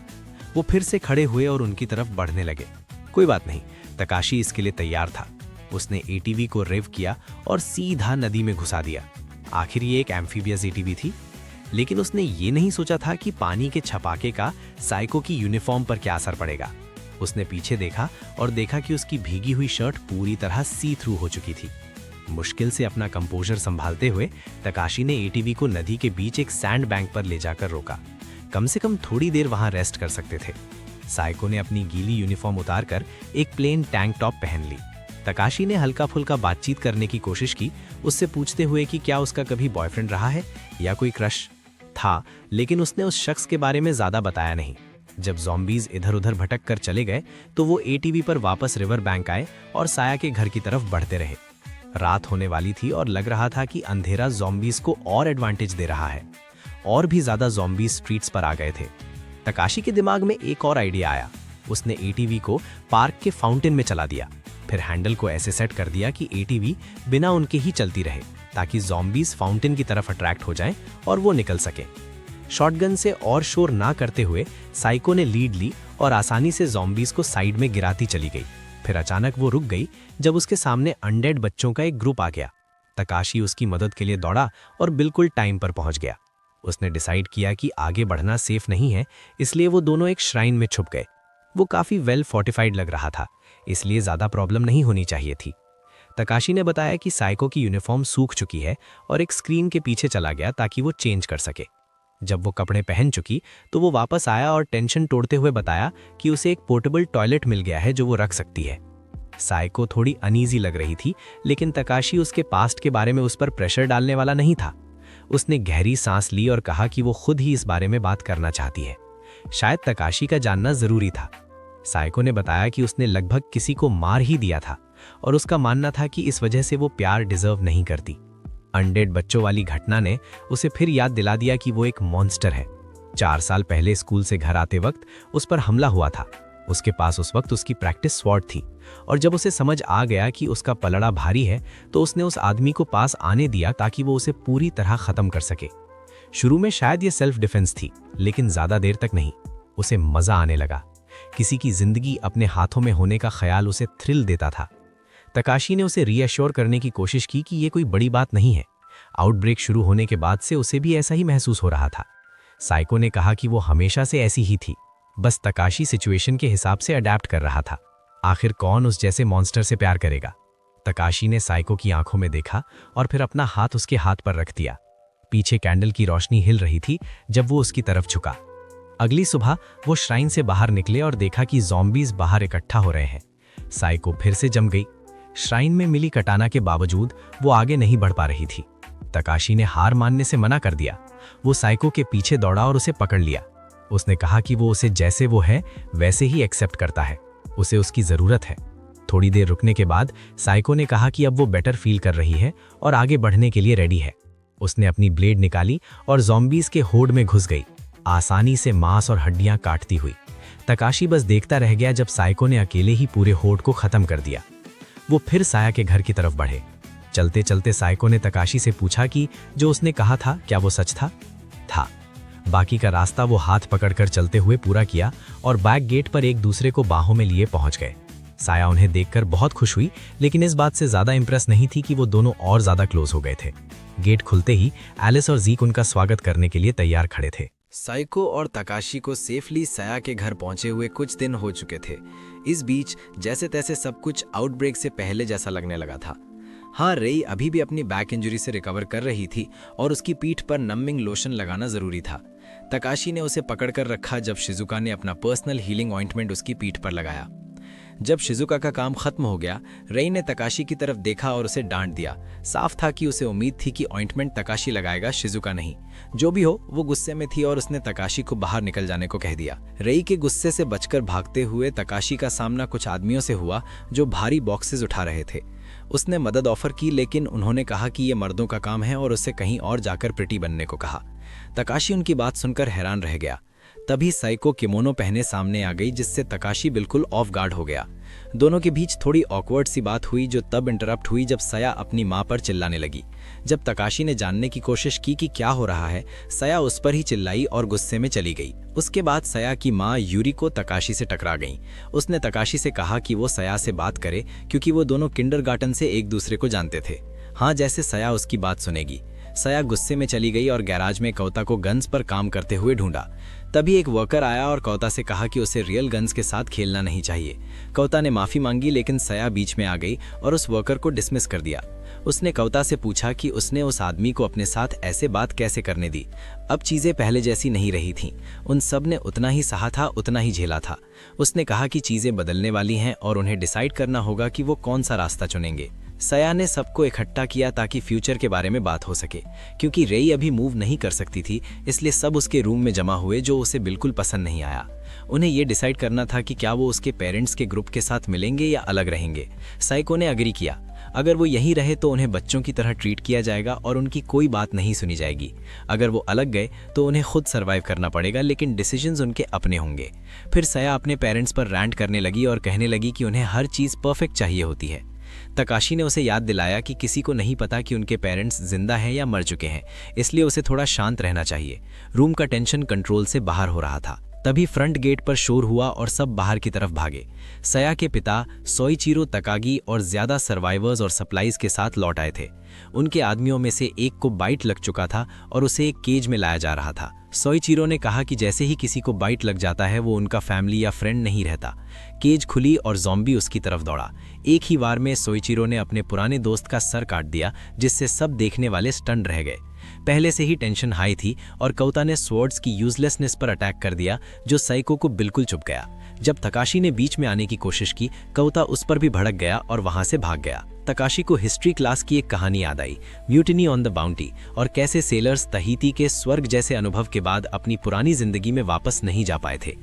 वो फिर से खड़े हुए और उनकी तरफ बढ़ने लगे। कोई बात नहीं, तकाशी इसके लिए तैयार था। उसने एटीवी को रेव किया और सीधा नदी में घुसा दिया। आखिर ये एक एम्फीबियस एटीवी थी, लेकिन उसने ये नहीं सोचा था कि पानी के छपाके का साइको की यूनिफॉर्म पर क्या असर पड़ेगा। उसने पीछे देखा और देखा कि उसकी भीगी हुई शर्ट पूरी तरह सी थ्रू हो चुकी थी। मुश्किल से अपना कंपोजर संभालते हुए तकाशी ने एटीवी को नदी के बीच एक सैंड बैंक पर ले जाकर रोका। कम से कम थोड़ी देर वहां रेस्ट कर सकते थे। साइको ने अपनी गीली यूनिफॉर्म उतारकर एक प्लेन टैंक टॉप पहन ली। तकाशी ने हल्का फुल्का बातचीत करने की कोशिश की, उससे पूछते हुए कि क्या उसका कभी बॉयफ्रेंड रहा है या कोई क्रश था, लेकिन उसने उस शख्स के बारे में ज्यादा बताया नहीं। जब ज़ॉम्बीज इधर उधर भटक कर चले गए तो वो एटीवी पर वापस रिवर बैंक आए और साया के घर की तरफ बढ़ते रहे। रात होने वाली थी और लग रहा था कि अंधेरा ज़ॉम्बीज को और एडवांटेज दे रहा है। और भी ज्यादा ज़ॉम्बीज स्ट्रीट्स पर आ गए थे। तकाशी के दिमाग में एक और आइडिया आया। उसने एटीवी को पार्क के फाउंटेन में चला दिया, फिर हैंडल को ऐसे सेट कर दिया कि एटीवी बिना उनके ही चलती रहे, ताकि ज़ॉम्बीज फाउंटेन की तरफ अट्रैक्ट हो जाएं और वो निकल सके। शॉटगन से और शोर ना करते हुए साइको ने लीड ली और आसानी से ज़ॉम्बीज को साइड में गिराती चली गई। फिर अचानक वो रुक गई जब उसके सामने अनडेड बच्चों का एक ग्रुप आ गया। तकाशी उसकी मदद के लिए दौड़ा और बिल्कुल टाइम पर पहुंच गया। उसने डिसाइड किया कि आगे बढ़ना सेफ नहीं है, इसलिए वो दोनों एक श्राइन में छुप गए। वो काफी वेल फोर्टिफाइड लग रहा था, इसलिए ज्यादा प्रॉब्लम नहीं होनी चाहिए थी। तकाशी ने बताया कि साइको की यूनिफॉर्म सूख चुकी है और एक स्क्रीन के पीछे चला गया ताकि वो चेंज कर सके। जब वो कपड़े पहन चुकी तो वो वापस आया और टेंशन तोड़ते हुए बताया कि उसे एक पोर्टेबल टॉयलेट मिल गया है जो वो रख सकती है। साइको थोड़ी अनईजी लग रही थी, लेकिन तकाशी उसके पास्ट के बारे में उस पर प्रेशर डालने वाला नहीं था। उसने गहरी सांस ली और कहा कि वो खुद ही इस बारे में बात करना चाहती है। शायद तकाशी का जानना जरूरी था। साइको ने बताया कि उसने लगभग किसी को मार ही दिया था और उसका मानना था कि इस वजह से वो प्यार डिजर्व नहीं करती। अनडेड बच्चों वाली घटना ने उसे फिर याद दिला दिया कि वो एक मॉन्स्टर है। 4 साल पहले स्कूल से घर आते वक्त उस पर हमला हुआ था। उसके पास उस वक्त उसकी प्रैक्टिस स्वॉर्ड थी और जब उसे समझ आ गया कि उसका पलड़ा भारी है तो उसने उस आदमी को पास आने दिया ताकि वो उसे पूरी तरह खत्म कर सके। शुरू में शायद ये सेल्फ डिफेंस थी, लेकिन ज्यादा देर तक नहीं। उसे मजा आने लगा। किसी की जिंदगी अपने हाथों में होने का ख्याल उसे थ्रिल देता था। तकाशी ने उसे रीअश्योर करने की कोशिश की कि ये कोई बड़ी बात नहीं है। आउटब्रेक शुरू होने के बाद से उसे भी ऐसा ही महसूस हो रहा था। साइको ने कहा कि वो हमेशा से ऐसी ही थी, बस तकाशी सिचुएशन के हिसाब से अडैप्ट कर रहा था। आखिर कौन उस जैसे मॉन्स्टर से प्यार करेगा? तकाशी ने साइको की आंखों में देखा और फिर अपना हाथ उसके हाथ पर रख दिया। पीछे कैंडल की रोशनी हिल रही थी जब वो उसकी तरफ झुका। अगली सुबह वो श्राइन से बाहर निकले और देखा कि ज़ॉम्बीज बाहर इकट्ठा हो रहे हैं। साइको फिर से जम गई। श्राइन में मिली कटाना के बावजूद वो आगे नहीं बढ़ पा रही थी। तकाशी ने हार मानने से मना कर दिया। वो साइको के पीछे दौड़ा और उसे पकड़ लिया। उसने कहा कि वो उसे जैसे वो है वैसे ही एक्सेप्ट करता है, उसे उसकी ज़रूरत है। थोड़ी देर रुकने के बाद साइको ने कहा कि अब वो बेटर फील कर रही है और आगे बढ़ने के लिए रेडी है। उसने अपनी ब्लेड निकाली और ज़ॉम्बीज के होड़ में घुस गई, आसानी से मांस और हड्डियां काटती हुई। तकाशी बस देखता रह गया जब साइको ने अकेले ही पूरे होड़ को खत्म कर दिया। वो फिर साया के घर की तरफ बढ़े। चलते चलते साइको ने तकाशी से पूछा कि जो उसने कहा था क्या वो सच था? बाकी का रास्ता वो हाथ पकड़कर चलते हुए पूरा किया और बैक गेट पर एक दूसरे को बाहों में लिए पहुंच गए। साया उन्हें देखकर बहुत खुश हुई, लेकिन इस बात से ज्यादा इंप्रेस नहीं थी कि वो दोनों और ज्यादा क्लोज हो गए थे। गेट खुलते ही एलिस और जीक उनका स्वागत करने के लिए तैयार खड़े थे। साइको और तकाशी को सेफली साया के घर पहुंचे हुए कुछ दिन हो चुके थे। इस बीच जैसे तैसे सब कुछ आउटब्रेक से पहले जैसा लगने लगा था। हाँ, रेई अभी भी अपनी बैक इंजरी से रिकवर कर रही थी और उसकी पीठ पर नमिंग लोशन लगाना जरूरी था। तकाशी ने उसे पकड़कर रखा जब शिजुका ने अपना पर्सनल हीलिंग ऑइंटमेंट उसकी पीठ पर लगाया। जब शिजुका का काम खत्म हो गया, रेई ने तकाशी की तरफ देखा और उसे डांट दिया। साफ था कि उसे उम्मीद थी कि ऑइंटमेंट तकाशी लगाएगा, शिजुका नहीं। जो भी हो, वो गुस्से में थी और उसने तकाशी को बाहर निकल जाने को कह दिया। रेई के गुस्से से बचकर भागते हुए तकाशी का सामना कुछ आदमियों से हुआ जो भारी बॉक्सेस उठा रहे थे। उसने मदद ऑफर की, लेकिन उन्होंने कहा कि ये मर्दों का काम है और उससे कहीं और जाकर प्रिटी बनने को कहा। तकाशी उनकी बात सुनकर हैरान रह गया। तभी साइको किमोनो पहने सामने आ गई, जिससे तकाशी बिल्कुल ऑफ गार्ड हो गया। दोनों के बीच थोड़ी ऑकवर्ड सी बात हुई जो तब इंटरप्ट हुई जब साया अपनी मां पर चिल्लाने लगी। जब तकाशी ने जानने की कोशिश की कि क्या हो रहा है, साया उस पर ही चिल्लाई और गुस्से में चली गई। उसके बाद साया की मां यूरिको तकाशी से टकरा गई। उसने तकाशी से कहा कि वो साया से बात करे क्योंकि वो दोनों किंडरगार्टन से एक दूसरे को जानते थे। हाँ, जैसे साया उसकी बात सुनेगी। साया गुस्से में चली गई और गैराज में कौता को गन्स पर काम करते हुए ढूंढा। तभी एक वर्कर आया और कौता से कहा कि उसे रियल गन्स के साथ खेलना नहीं चाहिए। कौता ने माफी मांगी, लेकिन साया बीच में आ गई और उस वर्कर को डिसमिस कर दिया। उसने कौता से पूछा कि उसने उस आदमी को अपने साथ ऐसे बात कैसे करने दी। अब चीजें पहले जैसी नहीं रही थीं। उन सब ने उतना ही सहा था, उतना ही झेला था। उसने कहा कि चीजें बदलने वाली हैं और उन्हें डिसाइड करना होगा कि वो कौन सा रास्ता चुनेंगे। साया ने सबको इकट्ठा किया ताकि फ्यूचर के बारे में बात हो सके। क्योंकि रेई अभी मूव नहीं कर सकती थी, इसलिए सब उसके रूम में जमा हुए, जो उसे बिल्कुल पसंद नहीं आया। उन्हें ये डिसाइड करना था कि क्या वो उसके पेरेंट्स के ग्रुप के साथ मिलेंगे या अलग रहेंगे। साइको ने अग्री किया। अगर वो यहीं रहे तो उन्हें बच्चों की तरह ट्रीट किया जाएगा और उनकी कोई बात नहीं सुनी जाएगी। अगर वो अलग गए तो उन्हें खुद सर्वाइव करना पड़ेगा, लेकिन डिसीजंस उनके अपने होंगे। फिर साया अपने पेरेंट्स पर रैंट करने लगी और कहने लगी कि उन्हें हर चीज़ परफेक्ट चाहिए होती है। तकाशी ने उसे याद दिलाया कि किसी को नहीं पता कि उनके पेरेंट्स जिंदा हैं या मर चुके हैं, इसलिए उसे थोड़ा शांत रहना चाहिए। रूम का टेंशन कंट्रोल से बाहर हो रहा था। तभी फ्रंट गेट पर शोर हुआ और सब बाहर की तरफ भागे। साया के पिता सोइचिरो तकागी और ज्यादा सर्वाइवर्स और सप्लाईज के साथ लौट आए थे। उनके आदमियों में से एक को बाइट लग चुका था और उसे एक केज में लाया जा रहा था। सोइचिरो ने कहा कि जैसे ही किसी को बाइट लग जाता है वो उनका फैमिली या फ्रेंड नहीं रहता। केज खुली और ज़ॉम्बी उसकी तरफ दौड़ा। एक ही वार में सोइचिरो ने अपने पुराने दोस्त का सर काट दिया, जिससे सब देखने वाले स्टन रह गए। पहले से ही टेंशन हाई थी और कौता ने स्वॉर्ड्स की यूजलेसनेस पर अटैक कर दिया, जो साइको को बिल्कुल चुप गया। जब तकाशी ने बीच में आने की कोशिश की, कौता उस पर भी भड़क गया और वहां से भाग गया। तकाशी को हिस्ट्री क्लास की एक कहानी याद आई, म्यूटिनी ऑन द बाउंटी, और कैसे सेलर्स तहीती के स्वर्ग जैसे अनुभव के बाद अपनी पुरानी जिंदगी में वापस नहीं जा पाए थे।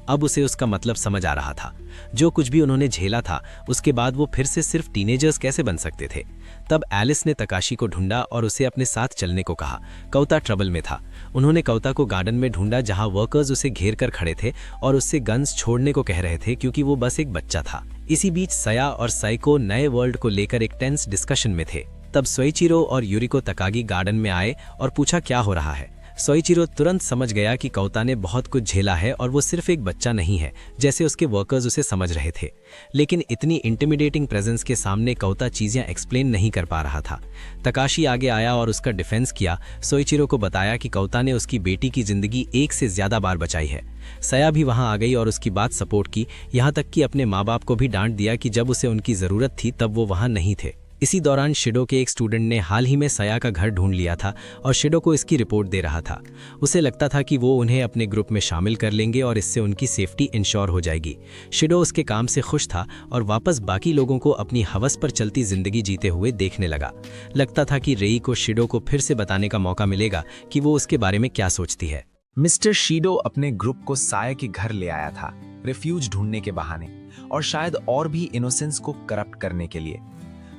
अब उसे उसका मतलब समझ आ रहा था। जो कुछ भी उन्होंने झेला था, उसके बाद वो फिर से सिर्फ टीनेजर्स कैसे बन सकते थे। तब एलिस ने तकाशी को ढूंढा और उसे अपने साथ चलने को कहा। कौता ट्रबल में था। उन्होंने कौता को गार्डन में ढूंढा जहां वर्कर्स उसे घेर कर खड़े थे और उससे गन्स छोड़ने को कह रहे थे क्योंकि वो बस एक बच्चा था। इसी बीच सया और साइको नए वर्ल्ड को लेकर एक टेंस डिस्कशन में थे। तब सोइचिरो और यूरिको तकागी गार्डन में आए और पूछा क्या हो रहा है। सोइचिरो तुरंत समझ गया कि कौता ने बहुत कुछ झेला है और वो सिर्फ एक बच्चा नहीं है जैसे उसके वर्कर्स उसे समझ रहे थे। लेकिन इतनी इंटिमिडेटिंग प्रेजेंस के सामने कौता चीजें एक्सप्लेन नहीं कर पा रहा था। तकाशी आगे आया और उसका डिफेंस किया। सोइचिरो को बताया कि कौता ने उसकी बेटी की जिंदगी एक से ज्यादा बार बचाई है। सया भी वहां आ गई और उसकी बात सपोर्ट की, यहाँ तक कि अपने माँ बाप को भी डांट दिया कि जब उसे उनकी जरूरत थी तब वो वहां नहीं थे। इसी दौरान शिडो के एक स्टूडेंट ने हाल ही में सया का घर ढूंढ लिया था और शिडो को इसकी रिपोर्ट दे रहा था। उसे लगता था कि वो उन्हें अपने ग्रुप में शामिल कर लेंगे और इससे उनकी सेफ्टी इंश्योर हो जाएगी। शिडो उसके काम से खुश था और वापस बाकी लोगों को अपनी हवस पर चलती जिंदगी जीते हुए देखने लगा। लगता था कि रेई को शिडो को फिर से बताने का मौका मिलेगा कि वो उसके बारे में क्या सोचती है। मिस्टर शीडो अपने ग्रुप को साया के घर ले आया था, रिफ्यूज ढूंढने के बहाने, और शायद और भी इनोसेंस को करप्ट करने के लिए।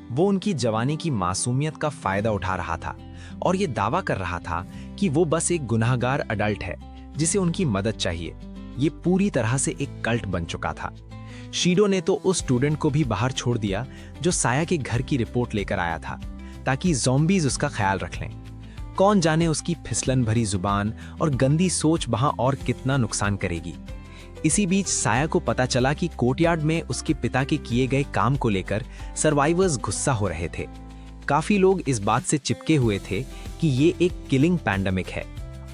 वो उनकी जवानी की मासूमियत का फायदा उठा रहा था और ये दावा कर रहा था कि वो बस एक गुनाहगार अडल्ट है जिसे उनकी मदद चाहिए। ये पूरी तरह से एक कल्ट बन चुका था। शीडो ने तो उस स्टूडेंट को भी बाहर छोड़ दिया जो साया के घर की रिपोर्ट लेकर आया था, ताकि ज़ॉम्बीज उसका ख्याल रख लें। कौन जाने उसकी फिसलन भरी जुबान और गंदी सोच वहां और कितना नुकसान करेगी। इसी बीच साया को पता चला कि कोर्टयार्ड में उसके पिता के किए गए काम को लेकर सर्वाइवर्स गुस्सा हो रहे थे। काफी लोग इस बात से चिपके हुए थे कि ये एक किलिंग पैंडेमिक है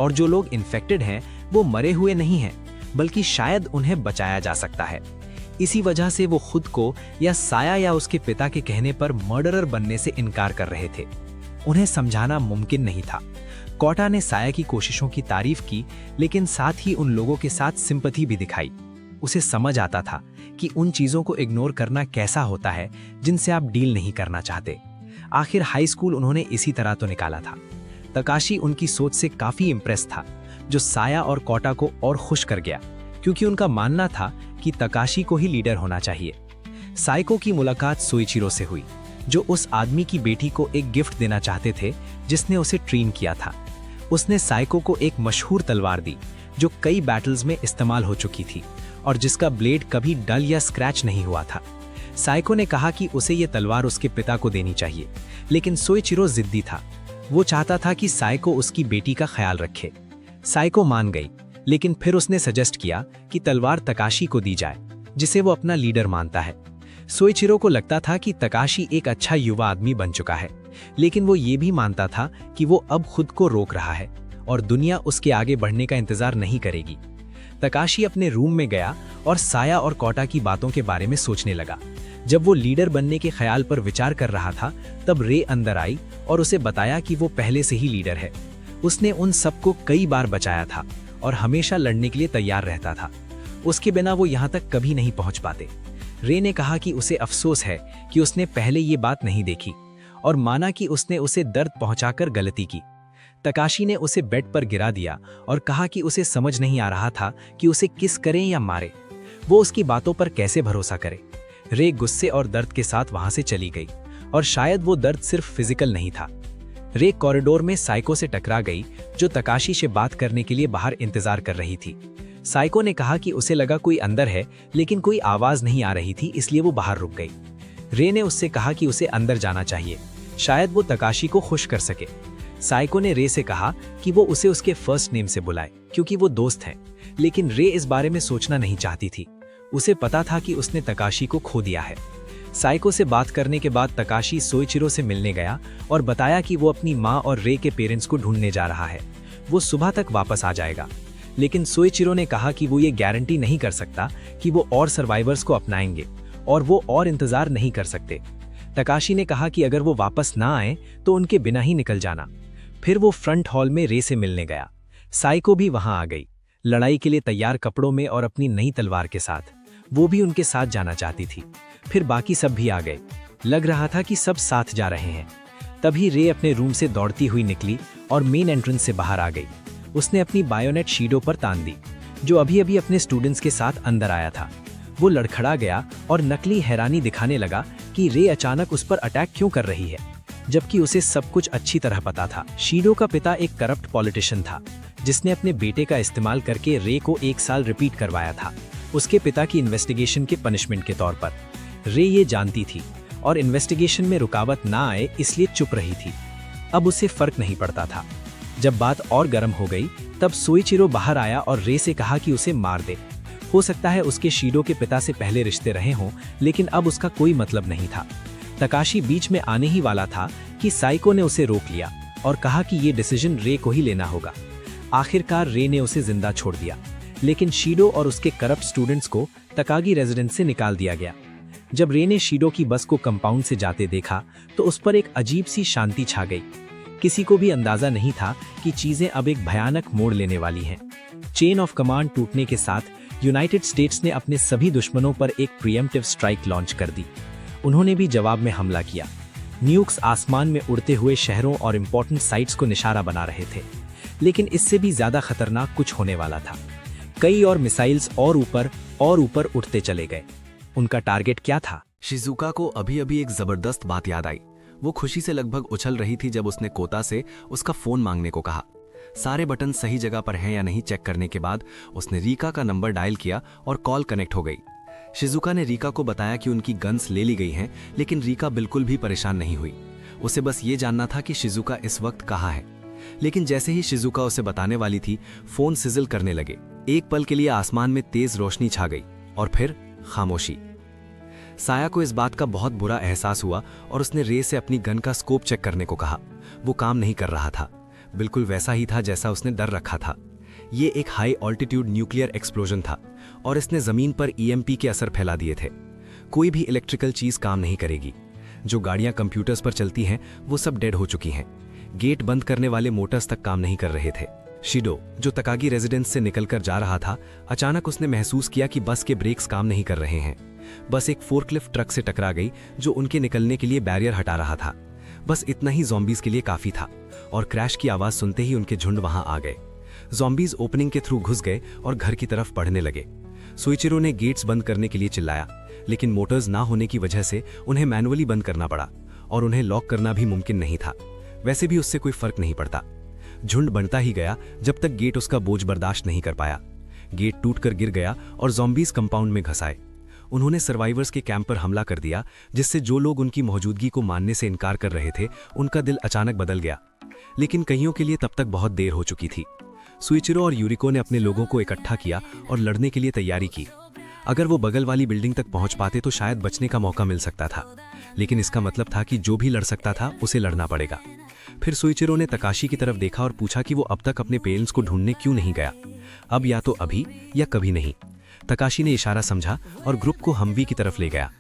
और जो लोग इन्फेक्टेड हैं वो मरे हुए नहीं हैं, बल्कि शायद उन्हें बचाया जा सकता है। इसी वजह से वो खुद को या साया या उसके पिता के कहने पर मर्डरर बनने से इनकार कर रहे थे। उन्हें समझाना मुमकिन नहीं था। कौटा ने साया की कोशिशों की तारीफ की, लेकिन साथ ही उन लोगों के साथ सिंपैथी भी दिखाई। उसे समझ आता था कि उन चीजों को इग्नोर करना कैसा होता है जिनसे आप डील नहीं करना चाहते। आखिर हाई स्कूल उन्होंने इसी तरह तो निकाला था। तकाशी उनकी सोच से काफी इम्प्रेस था, जो साया और कौटा को और खुश कर गया, क्योंकि उनका मानना था कि तकाशी को ही लीडर होना चाहिए। साइको की मुलाकात सोइचिरो से हुई, जो उस आदमी की बेटी को एक गिफ्ट देना चाहते थे जिसने उसे ट्रेन किया था। उसने साइको को एक मशहूर तलवार दी जो कई बैटल्स में इस्तेमाल हो चुकी थी और जिसका ब्लेड कभी डल या स्क्रैच नहीं हुआ था। साइको ने कहा कि उसे ये तलवार उसके पिता को देनी चाहिए, लेकिन सोइचिरो जिद्दी था। वो चाहता था कि साइको उसकी बेटी का ख्याल रखे। साइको मान गई, लेकिन फिर उसने सजेस्ट किया कि तलवार तकाशी को दी जाए, जिसे वो अपना लीडर मानता है। सोइचिरो को लगता था कि तकाशी एक अच्छा युवा आदमी बन चुका है, लेकिन वो ये भी मानता था कि वो अब खुद को रोक रहा है और दुनिया उसके आगे बढ़ने का इंतजार नहीं करेगी। तकाशी अपने रूम में गया और साया और कौटा की बातों के बारे में सोचने लगा। जब वो लीडर बनने के ख्याल पर विचार कर रहा था, तब रे अंदर आई और उसे बताया कि वो पहले से ही लीडर है। उसने उन सबको कई बार बचाया था और हमेशा लड़ने के लिए तैयार रहता था। उसके बिना वो यहाँ तक कभी नहीं पहुँच पाते। रे ने कहा कि उसे अफसोस है कि उसने पहले ये बात नहीं देखी और माना कि उसने उसे दर्द पहुंचाकर गलती की। तकाशी ने उसे बेड पर गिरा दिया और कहा कि उसे समझ नहीं आ रहा था कि उसे किस करें या मारे। वो उसकी बातों पर कैसे भरोसा करे। रे गुस्से और दर्द के साथ वहां से चली गई और शायद वो दर्द सिर्फ फिजिकल नहीं था। रे कॉरिडोर में साइको से टकरा गई, जो तकाशी से बात करने के लिए बाहर इंतजार कर रही थी। साइको ने कहा कि उसे लगा कोई अंदर है, लेकिन कोई आवाज नहीं आ रही थी, इसलिए वो बाहर रुक गई। रे ने उससे कहा कि उसे अंदर जाना चाहिए, शायद वो तकाशी को खुश कर सके। साइको ने रे से कहा कि वो उसे उसके फर्स्ट नेम से बुलाए, क्योंकि वो दोस्त हैं, लेकिन रे इस बारे में सोचना नहीं चाहती थी। उसे पता था कि उसने तकाशी को खो दिया है। साइको से बात करने के बाद तकाशी सोइचिरो से मिलने गया और बताया कि वो अपनी माँ और रे के पेरेंट्स को ढूंढने जा रहा है। वो सुबह तक वापस आ जाएगा, लेकिन सोइचिरो ने कहा कि वो ये गारंटी नहीं कर सकता कि वो और सर्वाइवर्स को अपनाएंगे और वो और इंतजार नहीं कर सकते। तकाशी ने कहा कि अगर वो वापस ना आए तो उनके बिना ही निकल जाना। फिर वो फ्रंट हॉल में रे से मिलने गया। साइको भी वहां आ गई, लड़ाई के लिए तैयार कपड़ों में और अपनी नई तलवार के साथ। वो भी उनके साथ जाना चाहती थी। फिर बाकी सब भी आ गए। लग रहा था कि सब साथ जा रहे हैं। तभी रे अपने रूम से दौड़ती हुई निकली और मेन एंट्रेंस से बाहर आ गई। उसने अपनी बायोनेट शीडो पर तान दी, जो अभी अभी अपने स्टूडेंट्स के साथ अंदर आया था। वो लड़खड़ा गया और नकली हैरानी दिखाने लगा कि रे अचानक उस पर अटैक क्यों कर रही है, जबकि उसे सब कुछ अच्छी तरह पता था। शीडो का पिता एक करप्ट पॉलिटिशियन था, जिसने अपने बेटे का इस्तेमाल करके रे को 1 साल रिपीट करवाया था, उसके पिता की इन्वेस्टिगेशन के पनिशमेंट के तौर पर। रे ये जानती थी और इन्वेस्टिगेशन में रुकावट ना आए इसलिए चुप रही थी। अब उसे फर्क नहीं पड़ता था। जब बात और गर्म हो गई तब सोइचिरो बाहर आया और रे से कहा कि उसे मार दे। हो सकता है उसके शीडो के पिता से पहले रिश्ते रहे हों, लेकिन अब उसका कोई मतलब नहीं था। तकाशी बीच में आने ही वाला था कि साइको ने उसे रोक लिया और कहा कि ये डिसीजन रे को ही लेना होगा। आखिरकार रे ने उसे जिंदा छोड़ दिया, लेकिन शीडो और उसके करप्ट स्टूडेंट्स को तकागी रेजिडेंस से निकाल दिया गया। जब रे ने शीडो की बस को कंपाउंड से जाते देखा तो उस पर एक अजीब सी शांति छा गई। किसी को भी अंदाजा नहीं था कि चीजें अब एक भयानक मोड़ लेने वाली हैं। चेन ऑफ कमांड टूटने के साथ यूनाइटेड स्टेट्स ने अपने सभी दुश्मनों पर एक प्रीएम्प्टिव स्ट्राइक लॉन्च कर दी। उन्होंने भी जवाब में हमला किया। न्यूक्स आसमान में उड़ते हुए शहरों और इम्पोर्टेंट साइट्स को निशाना बना रहे थे, लेकिन इससे भी ज्यादा खतरनाक कुछ होने वाला था। कई और मिसाइल्स और ऊपर उठते चले गए। उनका टारगेट क्या था? शिजुका को अभी अभी एक जबरदस्त बात याद आई। वो खुशी से लगभग उछल रही थी जब उसने कोता से उसका फोन मांगने को कहा। सारे बटन सही जगह पर हैं या नहीं चेक करने के बाद उसने रीका का नंबर डायल किया और कॉल कनेक्ट हो गई। शिजुका ने रीका को बताया कि उनकी गन्स ले ली गई हैं, लेकिन रीका बिल्कुल भी परेशान नहीं हुई। उसे बस ये जानना था कि शिजुका इस वक्त कहाँ है। लेकिन जैसे ही शिजुका उसे बताने वाली थी, फोन सिजल करने लगे। एक पल के लिए आसमान में तेज रोशनी छा गई और फिर खामोशी। साया को इस बात का बहुत बुरा एहसास हुआ और उसने रे से अपनी गन का स्कोप चेक करने को कहा। वो काम नहीं कर रहा था। बिल्कुल वैसा ही था जैसा उसने डर रखा था। ये एक हाई ऑल्टीट्यूड न्यूक्लियर एक्सप्लोजन था और इसने जमीन पर ईएमपी के असर फैला दिए थे। कोई भी इलेक्ट्रिकल चीज काम नहीं करेगी। जो गाड़ियां कंप्यूटर्स पर चलती हैं वो सब डेड हो चुकी हैं। गेट बंद करने वाले मोटर्स तक काम नहीं कर रहे थे। शिडो, जो तकागी रेजिडेंस से निकलकर जा रहा था, अचानक उसने महसूस किया कि बस के ब्रेक्स काम नहीं कर रहे हैं। बस एक फोर्कलिफ्ट ट्रक से टकरा गई जो उनके निकलने के लिए बैरियर हटा रहा था। बस इतना ही ज़ॉम्बीज के लिए काफी था और क्रैश की आवाज सुनते ही उनके झुंड वहां आ गए। ज़ॉम्बीज ओपनिंग के थ्रू घुस गए और घर की तरफ बढ़ने लगे। सोइचिरो ने गेट्स बंद करने के लिए चिल्लाया, लेकिन मोटर्स ना होने की वजह से उन्हें मैनुअली बंद करना पड़ा और उन्हें लॉक करना भी मुमकिन नहीं था। वैसे भी उससे कोई फर्क नहीं पड़ता। झुंड बढ़ता ही गया जब तक गेट उसका बोझ बर्दाश्त नहीं कर पाया। गेट टूटकर गिर गया और ज़ॉम्बीज कंपाउंड में घस आए। उन्होंने सर्वाइवर्स के कैंप पर हमला कर दिया, जिससे जो लोग उनकी मौजूदगी को मानने से इनकार कर रहे थे उनका दिल अचानक बदल गया। लेकिन कईयों के लिए तब तक बहुत देर हो चुकी थी। सोइचिरो और यूरिको ने अपने लोगों को इकट्ठा किया और लड़ने के लिए तैयारी की। अगर वो बगल वाली बिल्डिंग तक पहुंच पाते तो शायद बचने का मौका मिल सकता था, लेकिन इसका मतलब था कि जो भी लड़ सकता था उसे लड़ना पड़ेगा। फिर सोइचिरो ने तकाशी की तरफ देखा और पूछा कि वो अब तक अपने पेरेंट्स को ढूंढने क्यों नहीं गया। अब या तो अभी या कभी नहीं। तकाशी ने इशारा समझा और ग्रुप को हमवी की तरफ ले गया,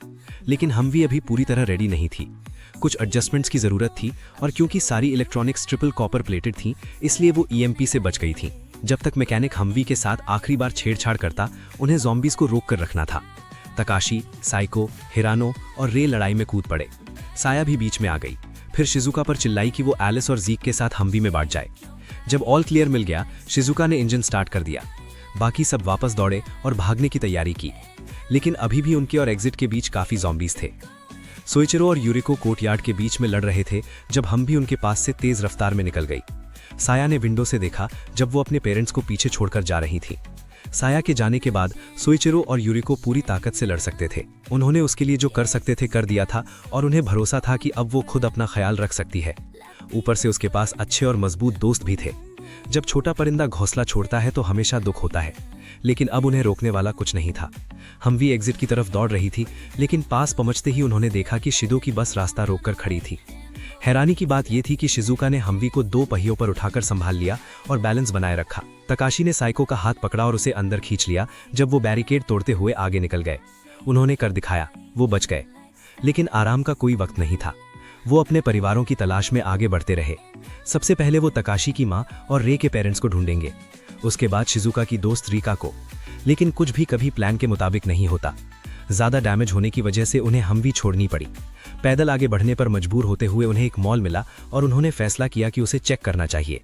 लेकिन हमवी अभी पूरी तरह रेडी नहीं थी। कुछ एडजस्टमेंट्स की जरूरत थी और क्योंकि सारी इलेक्ट्रॉनिक्स ट्रिपल कॉपर प्लेटेड थी, इसलिए वो ईएमपी से बच गई थी। जब तक मैकेनिक हमवी के साथ आखिरी बार छेड़छाड़ करता, उन्हें ज़ॉम्बीज को रोक कर रखना था। तकाशी, साइको, हिरानो और रे लड़ाई में कूद पड़े। साया भी बीच में आ गई। फिर शिजुका पर चिल्लाई कि वो एलिस और जीक के साथ हमवी में बांट जाए। जब ऑल क्लियर मिल गया, शिजुका ने इंजन स्टार्ट कर दिया। बाकी सब वापस दौड़े और भागने की तैयारी की, लेकिन अभी भी उनके और एग्जिट के बीच काफी ज़ॉम्बीज थे। सोइचिरो और यूरिको कोर्टयार्ड के बीच में लड़ रहे थे जब हम भी उनके पास से तेज रफ्तार में निकल गई। साया ने विंडो से देखा जब वो अपने पेरेंट्स को पीछे छोड़कर जा रही थी। साया के जाने के बाद सोइचिरो और यूरिको पूरी ताकत से लड़ सकते थे। उन्होंने उसके लिए जो कर सकते थे कर दिया था और उन्हें भरोसा था कि अब वो खुद अपना ख्याल रख सकती है। ऊपर से उसके पास अच्छे और मजबूत दोस्त भी थे। जब छोटा परिंदा घोंसला छोड़ता है तो हमेशा दुख होता है, लेकिन अब उन्हें रोकने वाला कुछ नहीं था। हमवी एग्जिट की तरफ दौड़ रही थी, लेकिन पास पहुंचते ही उन्होंने देखा कि शिदो की बस रास्ता रोककर खड़ी थी। हैरानी की बात यह थी कि शिजुका ने हमवी को 2 पहियों पर उठाकर संभाल लिया और बैलेंस बनाए रखा। तकाशी ने साइको का हाथ पकड़ा और उसे अंदर खींच लिया जब वो बैरिकेड तोड़ते हुए आगे निकल गए। उन्होंने कर दिखाया, वो बच गए। लेकिन आराम का कोई वक्त नहीं था। वो अपने परिवारों की तलाश में आगे बढ़ते रहे। सबसे पहले वो तकाशी की माँ और रे के पेरेंट्स को ढूंढेंगे, उसके बाद शिजुका की दोस्त रीका को। लेकिन कुछ भी कभी प्लान के मुताबिक नहीं होता। ज्यादा डैमेज होने की वजह से उन्हें हमवी छोड़नी पड़ी। पैदल आगे बढ़ने पर मजबूर होते हुए उन्हें एक मॉल मिला और उन्होंने फैसला किया कि उसे चेक करना चाहिए।